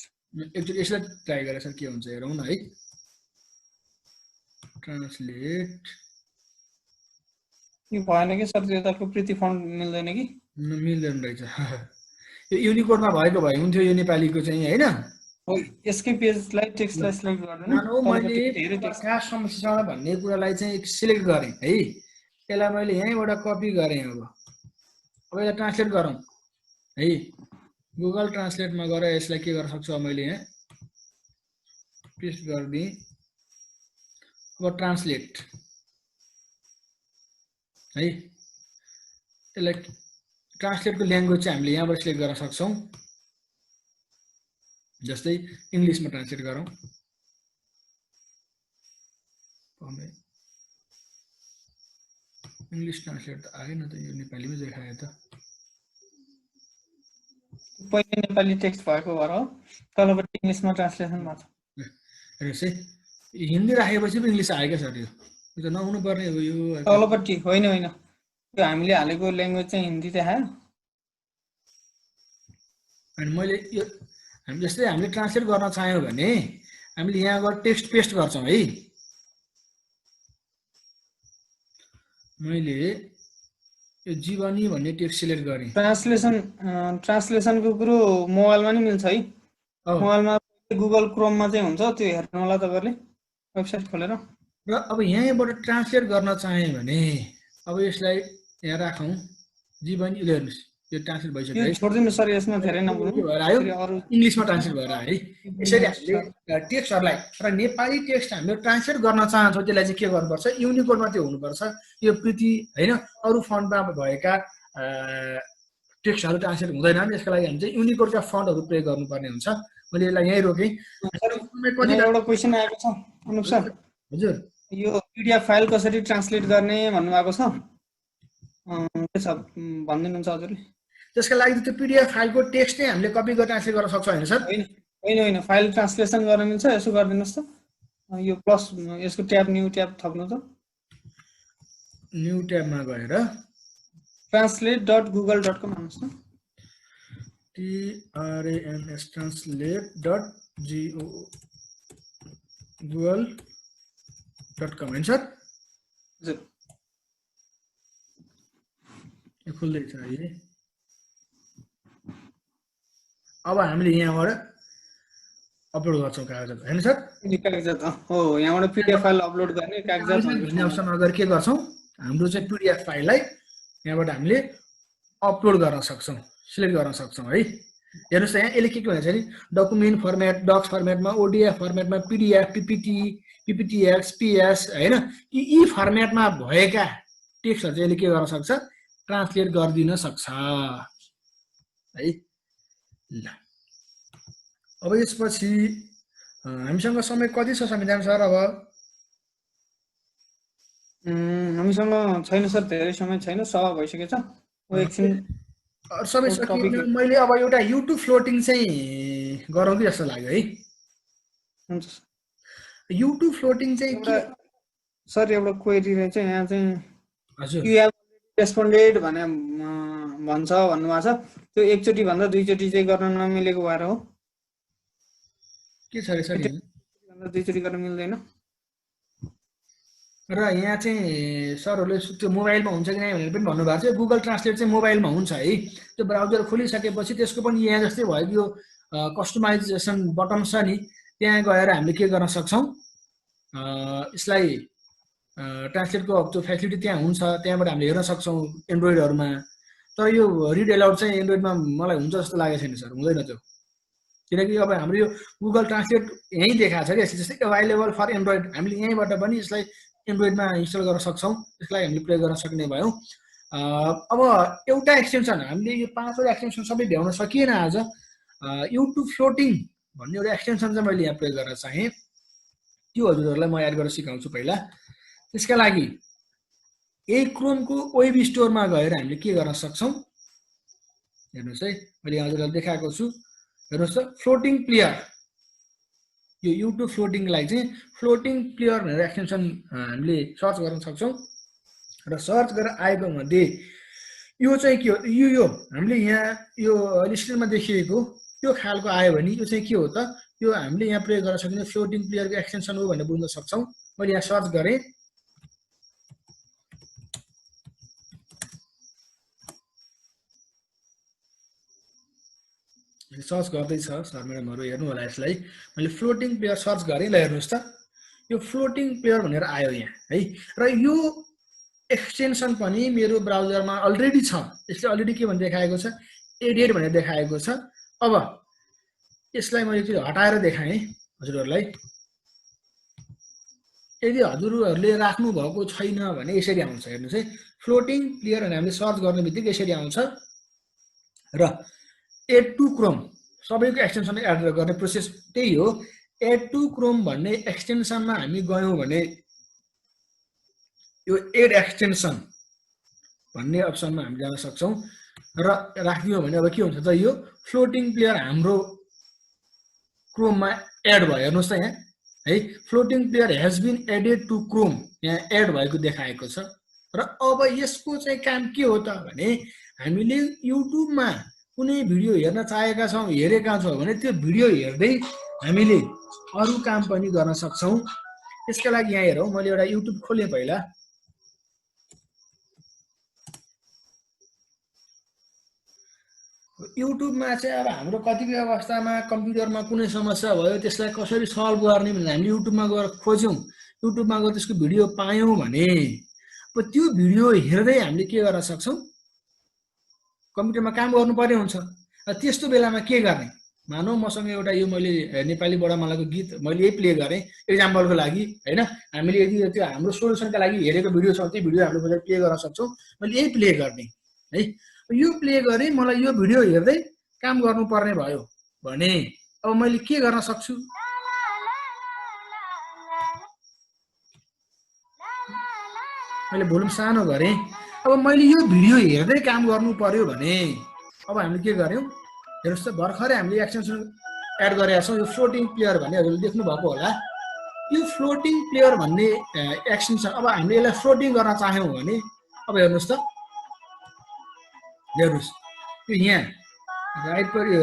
एकचोटि यसलाई ट्राई गरेर सर के हुन्छ हेरौँ न है। ट्रान्सलेट यो भएन कि सर, त्यो तपाईँको प्रिति फन्ट मिल्दैन कि? मिल्दैन रहेछ। यो युनिकोडमा भएको भए हुन्थ्यो यो नेपालीको चाहिँ हैन। यसकै पेजलाई टेक्स्टलाई सिलेक्ट गर्दैन। मानौ मैले प्रकाश संश्लेषण भन्ने कुरालाई चाहिँ सिलेक्ट गरेँ है। यसलाई मैले यहीँबाट कपी गरेँ। अब यसलाई ट्रान्सलेट गरौँ है। गुगल ट्रान्सलेटमा गएर यसलाई के गर्न सक्छु? मैले यहाँ पेस्ट गरिदिएँ। अब ट्रान्सलेट है। यसलाई ट्रान्सलेटको ल्याङ्ग्वेज चाहिँ हामीले यहाँबाट सिलेक्ट गर्न सक्छौँ। जस्तै इङ्ग्लिसमा ट्रान्सलेट गरौँ। इङ्ग्लिस ट्रान्सलेट त आएन त, यो नेपालीमै देखायो त। पहिले नेपाली टेक्स्ट भएको भएर हो, तलपट्टि इङ्ग्लिसमा ट्रान्सलेसन भएको छ। हेर्नुहोस् है, हिन्दी राखेपछि पो इङ्ग्लिस आयो क्या सर। यो त नहुनु पर्ने हो। यो तलपट्टि होइन होइन, यो हामीले हालेको ल्याङ्ग्वेज चाहिँ हिन्दी देखायो। अनि मैले यो जस्तै हामीले ट्रान्सलेट गर्न चाह्यौँ भने हामीले यहाँ गएर टेक्स्ट पेस्ट गर्छौँ है। मैले यो जीवनी भन्ने टेक्स्ट सिलेक्ट गरेँ। ट्रान्सलेसनको कुरो मोबाइलमा नि मिल्छ है। अब मोबाइलमा गुगल क्रोममा चाहिँ हुन्छ, त्यो हेर्नु होला तपाईँले वेबसाइट खोलेर। र अब यहाँबाट ट्रान्सलेट गर्न चाहेँ भने अब यसलाई यहाँ राखौँ, जीवनी हेर्नुहोस् यो ट्रान्सलेट भइसक्यो यो है। छोडिदिनु सर, यसमा धेरै नबोल्नु। के भएर आयो, अरू इङ्ग्लिसमा ट्रान्सलेट भएर आयो है। यसरी हामीले टेक्स्टहरूलाई र नेपाली टेक्स्ट हामीले ट्रान्सलेट गर्न चाहन्छौँ, त्यसलाई चाहिँ के गर्नुपर्छ, युनिकोडमा त्यो हुनुपर्छ। यो कृति होइन, अरू फन्टमा भएका टेक्स्टहरू ट्रान्सलेट हुँदैन। यसको लागि हामी चाहिँ युनिकोडका फन्टहरू प्रयोग गर्नुपर्ने हुन्छ। मैले यसलाई यहीँ रोकेँ। एउटा क्वेसन आएको छ अनुप सर, हजुर यो पिडिएफ फाइल कसरी ट्रान्सलेट गर्ने भन्नुभएको छ, के छ भनिदिनुहुन्छ हजुरले? त्यसका लागि त्यो पिडिएफ फाइलको टेक्स्ट नै हामीले कपी गरेर ट्रान्सलेट गर्न सक्छौँ होइन सर? होइन, फाइल ट्रान्सलेसन गर्न मिल्छ। यसो गरिदिनुहोस् त, यो प्लस यसको ट्याब न्यू ट्याब थप्नु त। न्यू ट्याबमा गएर translate.google.com हाल्नुहोस् त। TRANS translate.google.com होइन सर? हजुर, यो खुल्दैछ है। अब हामीले यहाँबाट अपलोड गर्छौँ कागजात होइन सर? कागजात हो, यहाँबाट पिडिएफ फाइल अपलोड गर्ने कागजात भन्ने अप्सनमा गएर के गर्छौँ, हाम्रो चाहिँ पिडिएफ फाइललाई यहाँबाट हामीले अपलोड गर्न सक्छौँ, सिलेक्ट गर्न सक्छौँ है। हेर्नुहोस् त यहाँ यसले के भनेको छ नि, डकुमेन्ट फर्मेट, डक्स फर्मेटमा, ओडिएफ फर्मेटमा, पिडिएफ, पिपिटी, पिपिटिएक्स, पिएस होइन, यी फर्मेटमा भएका टेक्स्टहरू चाहिँ यसले के गर्न सक्छ, ट्रान्सलेट गरिदिन सक्छ है। ल अब यसपछि हामीसँग समय कति छ संविधान सर? अब हामीसँग छैन सर, धेरै समय छैन, सभा भइसकेछ। एकछिन सबै सकिएन। मैले अब एउटा युट्युब फ्लोटिङ चाहिँ गरौँ कि जस्तो लाग्यो है। हुन्छ युट्युब फ्लोटिङ चाहिँ के? सर एउटा क्वेरी रहेछ यहाँ चाहिँ, हजुर यु हेभ रेस्पोन्डेड भने भन्छ भन्नुभएको छ, त्यो एकचोटि भन्दा दुईचोटि चाहिँ गर्न नमिलेको भएर हो? के छ सर? भन्दा दुईचोटि गर्न मिल्दैन। र यहाँ चाहिँ सरहरूले त्यो मोबाइलमा हुन्छ कि नै भनेर पनि भन्नुभएको छ। गुगल ट्रान्सलेट चाहिँ मोबाइलमा हुन्छ है। त्यो ब्राउजर खोलिसकेपछि त्यसको पनि यहाँ जस्तै भयो कि यो कस्टमाइजेसन बटन छ नि, त्यहाँ गएर हामीले के गर्न सक्छौँ, यसलाई ट्रान्सलेटको त्यो फेसिलिटी त्यहाँ हुन्छ, त्यहाँबाट हामीले हेर्न सक्छौँ एन्ड्रोइडहरूमा। तर यो रिड एलाउड चाहिँ एन्ड्रोइडमा मलाई हुन्छ जस्तो लागेको छैन सर, हुँदैन त्यो। किनकि अब हाम्रो यो गुगल ट्रान्सलेट यहीँ देखाएको छ कि जस्तै एभाइलेबल फर एन्ड्रोइड, हामीले यहीँबाट पनि यसलाई एन्ड्रोइडमा इन्स्टल गर्न सक्छौँ। त्यसलाई हामीले प्रयोग गर्न सक्ने भयौँ। अब एउटा एक्सटेन्सन, हामीले यो 5वटा एक्सटेन्सन सबै भ्याउन सकिएन आज। युट्युब फ्लोटिङ भन्ने एउटा एक्सटेन्सन चाहिँ मैले यहाँ प्रयोग गर्न चाहेँ, त्यो हजुरहरूलाई म एड गरेर सिकाउँछु पहिला। त्यसका लागि यही क्रोमको वेब स्टोरमा गएर हामीले के गर्न सक्छौँ, हेर्नुहोस् है, मैले हजुरलाई देखाएको छु। हेर्नुहोस् त, फ्लोटिङ प्लेयर, यो युट्युब फ्लोटिङलाई चाहिँ फ्लोटिङ प्लेयर भनेर एक्सटेन्सन हामीले सर्च गर्न सक्छौँ। र सर्च गरेर आएको मध्ये यो चाहिँ के हो, यो हामीले यहाँ यो स्क्रिनमा देखिएको त्यो खालको आयो भने यो चाहिँ के हो त, यो हामीले यहाँ प्रयोग गर्न सकिने फ्लोटिङ प्लेयरको एक्सटेन्सन हो भनेर बुझ्न सक्छौँ। मैले यहाँ सर्च गरेँ, सर्च गर्दैछ सर म्याडमहरू, हेर्नु होला यसलाई। मैले फ्लोटिङ प्लेयर सर्च गरेँ, ल हेर्नुहोस् त, यो फ्लोटिङ प्लेयर भनेर आयो यहाँ है। र यो एक्सटेन्सन पनि मेरो ब्राउजरमा अलरेडी छ। यसले अलरेडी के भने देखाएको छ, एडेड भनेर देखाएको छ। अब यसलाई मैले चाहिँ हटाएर देखाएँ हजुरहरूलाई। यदि हजुरहरूले राख्नु भएको छैन भने यसरी आउँछ, हेर्नुहोस् है। फ्लोटिङ प्लेयर भनेर हामीले सर्च गर्ने बित्तिकै यसरी आउँछ। र एड टु क्रोम, सबैको एक्सटेन्सन एड गर्ने प्रोसेस त्यही हो। एड टु क्रोम भन्ने एक्सटेन्सनमा हामी गयौँ भने यो एड एक्सटेन्सन भन्ने अप्सनमा हामी जान सक्छौँ र राखिदियौँ भने अब के हुन्छ त, यो फ्लोटिङ प्लेयर हाम्रो क्रोममा एड भयो। हेर्नुहोस् त यहाँ है, floating player has been added to Chrome, यहाँ एड भएको देखाएको छ। र अब यसको चाहिँ काम के हो त भने, हामीले युट्युबमा कुनै भिडियो हेर्न चाहेका छौँ, हेरेका छौँ भने त्यो भिडियो हेर्दै हामीले अरू काम पनि गर्न सक्छौँ। त्यसका लागि यहाँ हेरौँ, मैले एउटा युट्युब खोलेँ पहिला। युट्युबमा चाहिँ अब हाम्रो कतिपय अवस्थामा कम्प्युटरमा कुनै समस्या भयो, त्यसलाई कसरी सल्भ गर्ने भनेर हामीले युट्युबमा गएर खोज्यौँ, युट्युबमा गएर त्यसको भिडियो पायौँ भने अब त्यो भिडियो हेर्दै हामीले के गर्न सक्छौँ, कम्प्युटरमा काम गर्नुपर्ने हुन्छ। त्यस्तो बेलामा के गर्ने, मानौँ मसँग एउटा यो मैले नेपाली बडामालाको गीत मैले यही प्ले गरेँ एक्जाम्पलको लागि होइन। हामीले यदि त्यो हाम्रो सोल्युसनका लागि हेरेको भिडियो छ त्यो भिडियो हामीले प्ले गर्न सक्छौँ। मैले यही प्ले गर्ने है, यो प्ले गरेँ, मलाई यो भिडियो हेर्दै काम गर्नुपर्ने भयो भने अब मैले के गर्न सक्छु, मैले भोल्युम सानो गरेँ। अब मैले यो भिडियो हेर्दै काम गर्नु पर्यो भने अब हामीले के गर्यौँ, हेर्नुहोस् त भर्खरै हामीले एक्सटेन्सन एड गरेका छौँ। यो फ्लोटिङ प्लेयर भन्ने हजुरले देख्नुभएको होला। यो फ्लोटिङ प्लेयर भन्ने एक्सटेन्सन अब हामीले यसलाई फ्लोटिङ गर्न चाह्यौँ भने अब हेर्नुहोस् त, हेर्नुहोस् यो यहाँ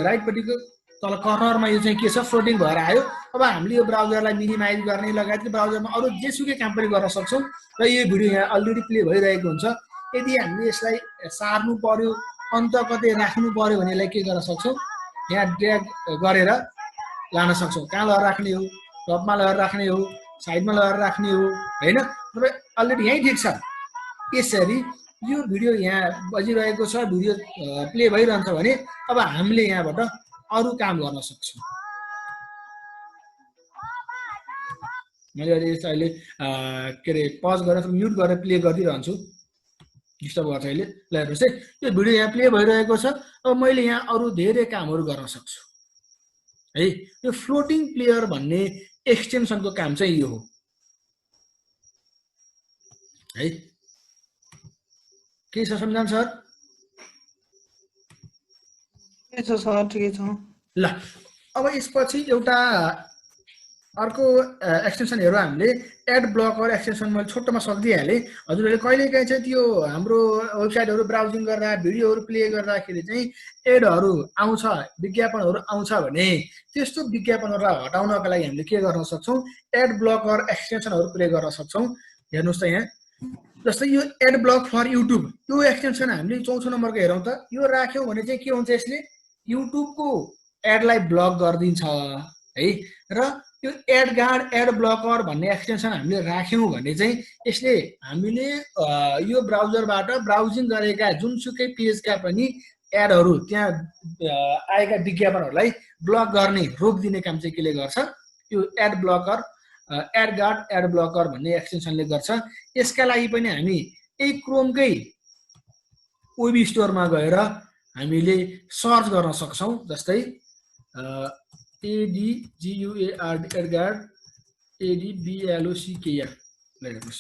राइटपट्टिको तल कर्नरमा यो चाहिँ के छ, फ्लोटिङ भएर आयो। अब हामीले यो ब्राउजरलाई मिनिमाइज गर्ने लगायत ब्राउजरमा अरू जेसुकै काम पनि गर्न सक्छौँ। र यो भिडियो यहाँ अलरेडी प्ले भइरहेको हुन्छ। यदि हामीले यसलाई सार्नु पर्यो, अन्त कतै राख्नु पर्यो भने यसलाई के गर्न सक्छौँ, यहाँ ड्र्याग गरेर लान सक्छौँ। कहाँ लगेर राख्ने हो, टपमा लगेर राख्ने हो, साइडमा लगेर राख्ने हो होइन। तपाईँ अलरेडी यहीँ ठिक छ। यसरी यो भिडियो यहाँ बजिरहेको छ, भिडियो प्ले भइरहन्छ भने अब हामीले यहाँबाट अरू काम गर्न सक्छौँ। मैले अहिले के अरे पज गरेर म्युट गरेर प्ले गरिदिइरहन्छु, डिस्टर्ब गर्छ अहिले। ल हेर्नुहोस् है, यो भिडियो यहाँ प्ले भइरहेको छ। अब मैले यहाँ अरू धेरै कामहरू गर्न सक्छु है। यो फ्लोटिङ प्लेयर भन्ने एक्सटेन्सनको काम चाहिँ यो हो है। के छ सम्झान सर? ठिकै छ सर, ठिकै छ। ल अब यसपछि एउटा अर्को एक्सटेन्सन हेरौँ हामीले। एड ब्लकर एक्सटेन्सन मैले छोटोमा सकिदिइहालेँ। हजुरहरूले कहिलेकाहीँ चाहिँ त्यो हाम्रो वेबसाइटहरू ब्राउजिङ गर्दा भिडियोहरू प्ले गर्दाखेरि चाहिँ एडहरू आउँछ, विज्ञापनहरू आउँछ भने त्यस्तो विज्ञापनहरूलाई हटाउनका लागि हामीले के गर्न सक्छौँ, एड ब्लकर एक्सटेन्सनहरू प्ले गर्न सक्छौँ। हेर्नुहोस् त यहाँ जस्तै यो एड ब्लक फर युट्युब, यो एक्सटेन्सन हामीले 4 नम्बरको हेरौँ त। यो राख्यौँ भने चाहिँ के हुन्छ, यसले युट्युबको एडलाई ब्लक गरिदिन्छ है। र यो एड गार्ड एड ब्लकर भन्ने एक्सटेन्सन हामीले राख्यौँ भने चाहिँ यसले हामीले यो ब्राउजरबाट ब्राउजिङ गरेका जुनसुकै पेजका पनि एडहरू त्यहाँ आएका विज्ञापनहरूलाई ब्लक गर्ने, रोकिदिने काम चाहिँ केले गर्छ, यो ad blocker AdGuard ad blocker भन्ने एक्सटेन्सनले गर्छ। यसका लागि पनि हामी यही क्रोमकै वेब स्टोरमा गएर हामीले सर्च गर्न सक्छौँ। जस्तै ADGUARD एडगार्ड ADBLOCKR हेर्नुहोस्।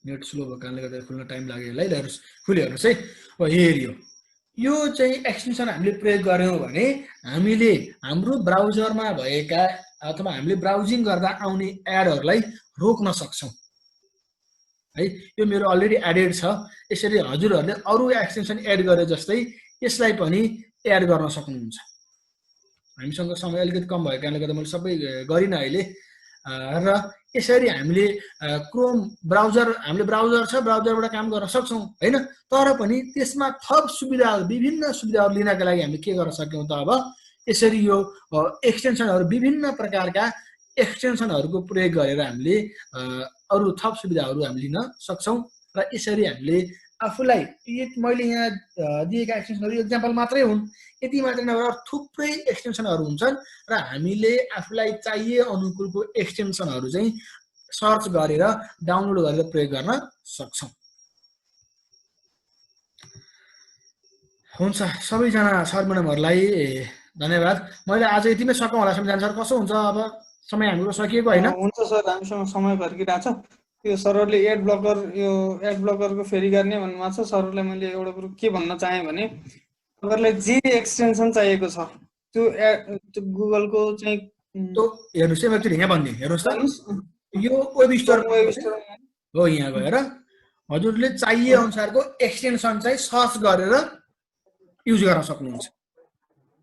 नेट स्लो भएको कारणले गर्दा खुल्न टाइम लाग्यो यसलाई। हेर्नुहोस् खुल्यो, हेर्नुहोस् है। हेरियो यो चाहिँ एक्सटेन्सन हामीले प्रयोग गऱ्यौँ भने हामीले हाम्रो ब्राउजरमा भएका अथवा हामीले ब्राउजिङ गर्दा आउने एडहरूलाई रोक्न सक्छौँ है। यो मेरो अलरेडी एडेड छ। यसरी हजुरहरूले अरू एक्सटेन्सन एड गरे जस्तै यसलाई पनि एड गर्न सक्नुहुन्छ। हामीसँग समय अलिकति कम भएको कारणले गर्दा मैले सबै गरिनँ अहिले। र यसरी हामीले क्रोम ब्राउजर, हामीले ब्राउजर छ, ब्राउजरबाट काम गर्न सक्छौँ होइन। तर पनि त्यसमा थप सुविधाहरू, विभिन्न सुविधाहरू लिनका लागि हामीले के गर्न सक्यौँ त, अब यसरी यो एक्सटेन्सनहरू, विभिन्न प्रकारका एक्सटेन्सनहरूको प्रयोग गरेर हामीले अरू थप सुविधाहरू हामीले लिन सक्छौँ। र यसरी हामीले आफूलाई मैले यहाँ दिएका एक्सटेन्सनहरू एक्जाम्पल मात्रै हुन्, यति मात्रै नभएर थुप्रै एक्सटेन्सनहरू हुन्छन् र हामीले आफूलाई चाहिए अनुकूलको एक्सटेन्सनहरू चाहिँ सर्च गरेर डाउनलोड गरेर प्रयोग गर्न सक्छौँ। हुन्छ, सबैजना सर म्याडमहरूलाई धन्यवाद। मैले आज यति नै सकौँ होला सम्झान सर, कसो हुन्छ अब समय हाम्रो सकिएको होइन? हुन्छ सर, हामीसँग समय फर्किरहेछ। यो सरहरूले एड ब्लकरको फेरि गर्ने भन्नुभएको छ। सरहरूले मैले एउटा कुरो के भन्न चाहेँ भने तपाईँहरूलाई जे एक्सटेन्सन चाहिएको छ त्यो गुगलको चाहिँ हेर्नुहोस् है, म एकचोटि यहाँ भन्ने हेर्नुहोस् त, यो वेब स्टोर हो। यहाँ गएर हजुरले चाहिए अनुसारको एक्सटेन्सन चाहिँ सर्च गरेर युज गर्न सक्नुहुन्छ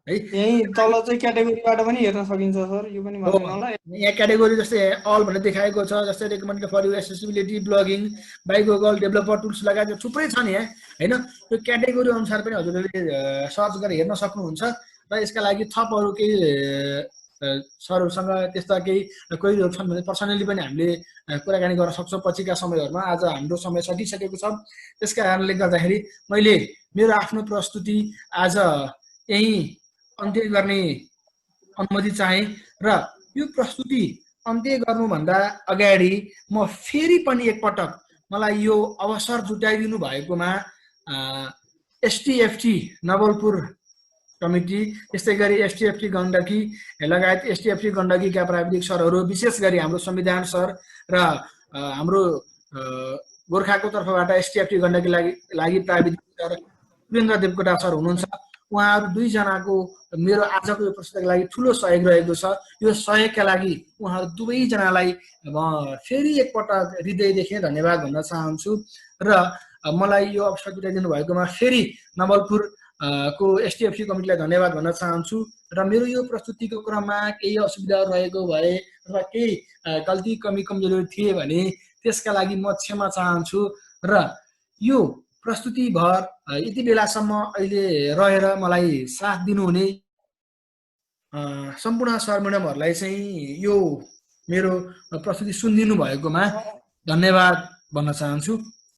है। यही तल चाहिँ क्याटेगोरीबाट पनि हेर्न सकिन्छ सर, यो पनि भन्नु होला। यहाँ क्याटेगोरी जस्तै अल भनेर देखाएको छ, जस्तै recommended for you accessibility, blogging, by Google, developer tools लगायत थुप्रै छ नि यहाँ हैन। यो क्याटेगोरी अनुसार पनि हजुरले सर्च गरेर हेर्न सक्नुहुन्छ र यसका लागि थप अरू केही सरहरूसँग त्यस्ता केही क्वेरीहरू छन् भने पर्सनली पनि हामीले कुराकानी गर्न सक्छौँ पछिका समयहरूमा। आज हाम्रो समय सकिसकेको छ, त्यसका कारणले गर्दाखेरि मैले मेरो आफ्नो प्रस्तुति आज यही अन्त्य गर्ने अनुमति चाहे र यो प्रस्तुति अन्त्य गर्नुभन्दा अगाडि म फेरि पनि एकपटक मलाई यो अवसर जुटाइदिनु भएकोमा एसटिएफटी नवलपुर कमिटी, त्यस्तै गरी एसटिएफटी गण्डकी लगायत एसटिएफटी गण्डकीका प्राविधिक सरहरू, विशेष गरी हाम्रो संविधान सर र हाम्रो गोर्खाको तर्फबाट एसटिएफटी गण्डकी लागि प्राविधिक सर सुरेन्द्र देवकोटा सर हुनुहुन्छ। उहाँहरू दुईजनाको मेरो आजको यो प्रस्तुतिको लागि ठुलो सहयोग रहेको छ। यो सहयोगका लागि उहाँहरू दुवैजनालाई म फेरि एकपटक हृदयदेखि धन्यवाद भन्न चाहन्छु र मलाई यो अवसर दिइदिनु भएकोमा फेरि नवलपुर को एसटिएफटी कमिटीलाई धन्यवाद भन्न चाहन्छु र मेरो यो प्रस्तुतिको क्रममा केही असुविधाहरू रहेको भए अथवा केही गल्ती कमी कमजोरी थिए भने त्यसका लागि म क्षमा चाहन्छु र यो प्रस्तुति भर यति बेलासम्म अहिले रहेर मलाई साथ दिनुहुने सम्पूर्ण सर म्याडमहरूलाई चाहिँ यो मेरो प्रस्तुति सुनिदिनु भएकोमा धन्यवाद भन्न चाहन्छु।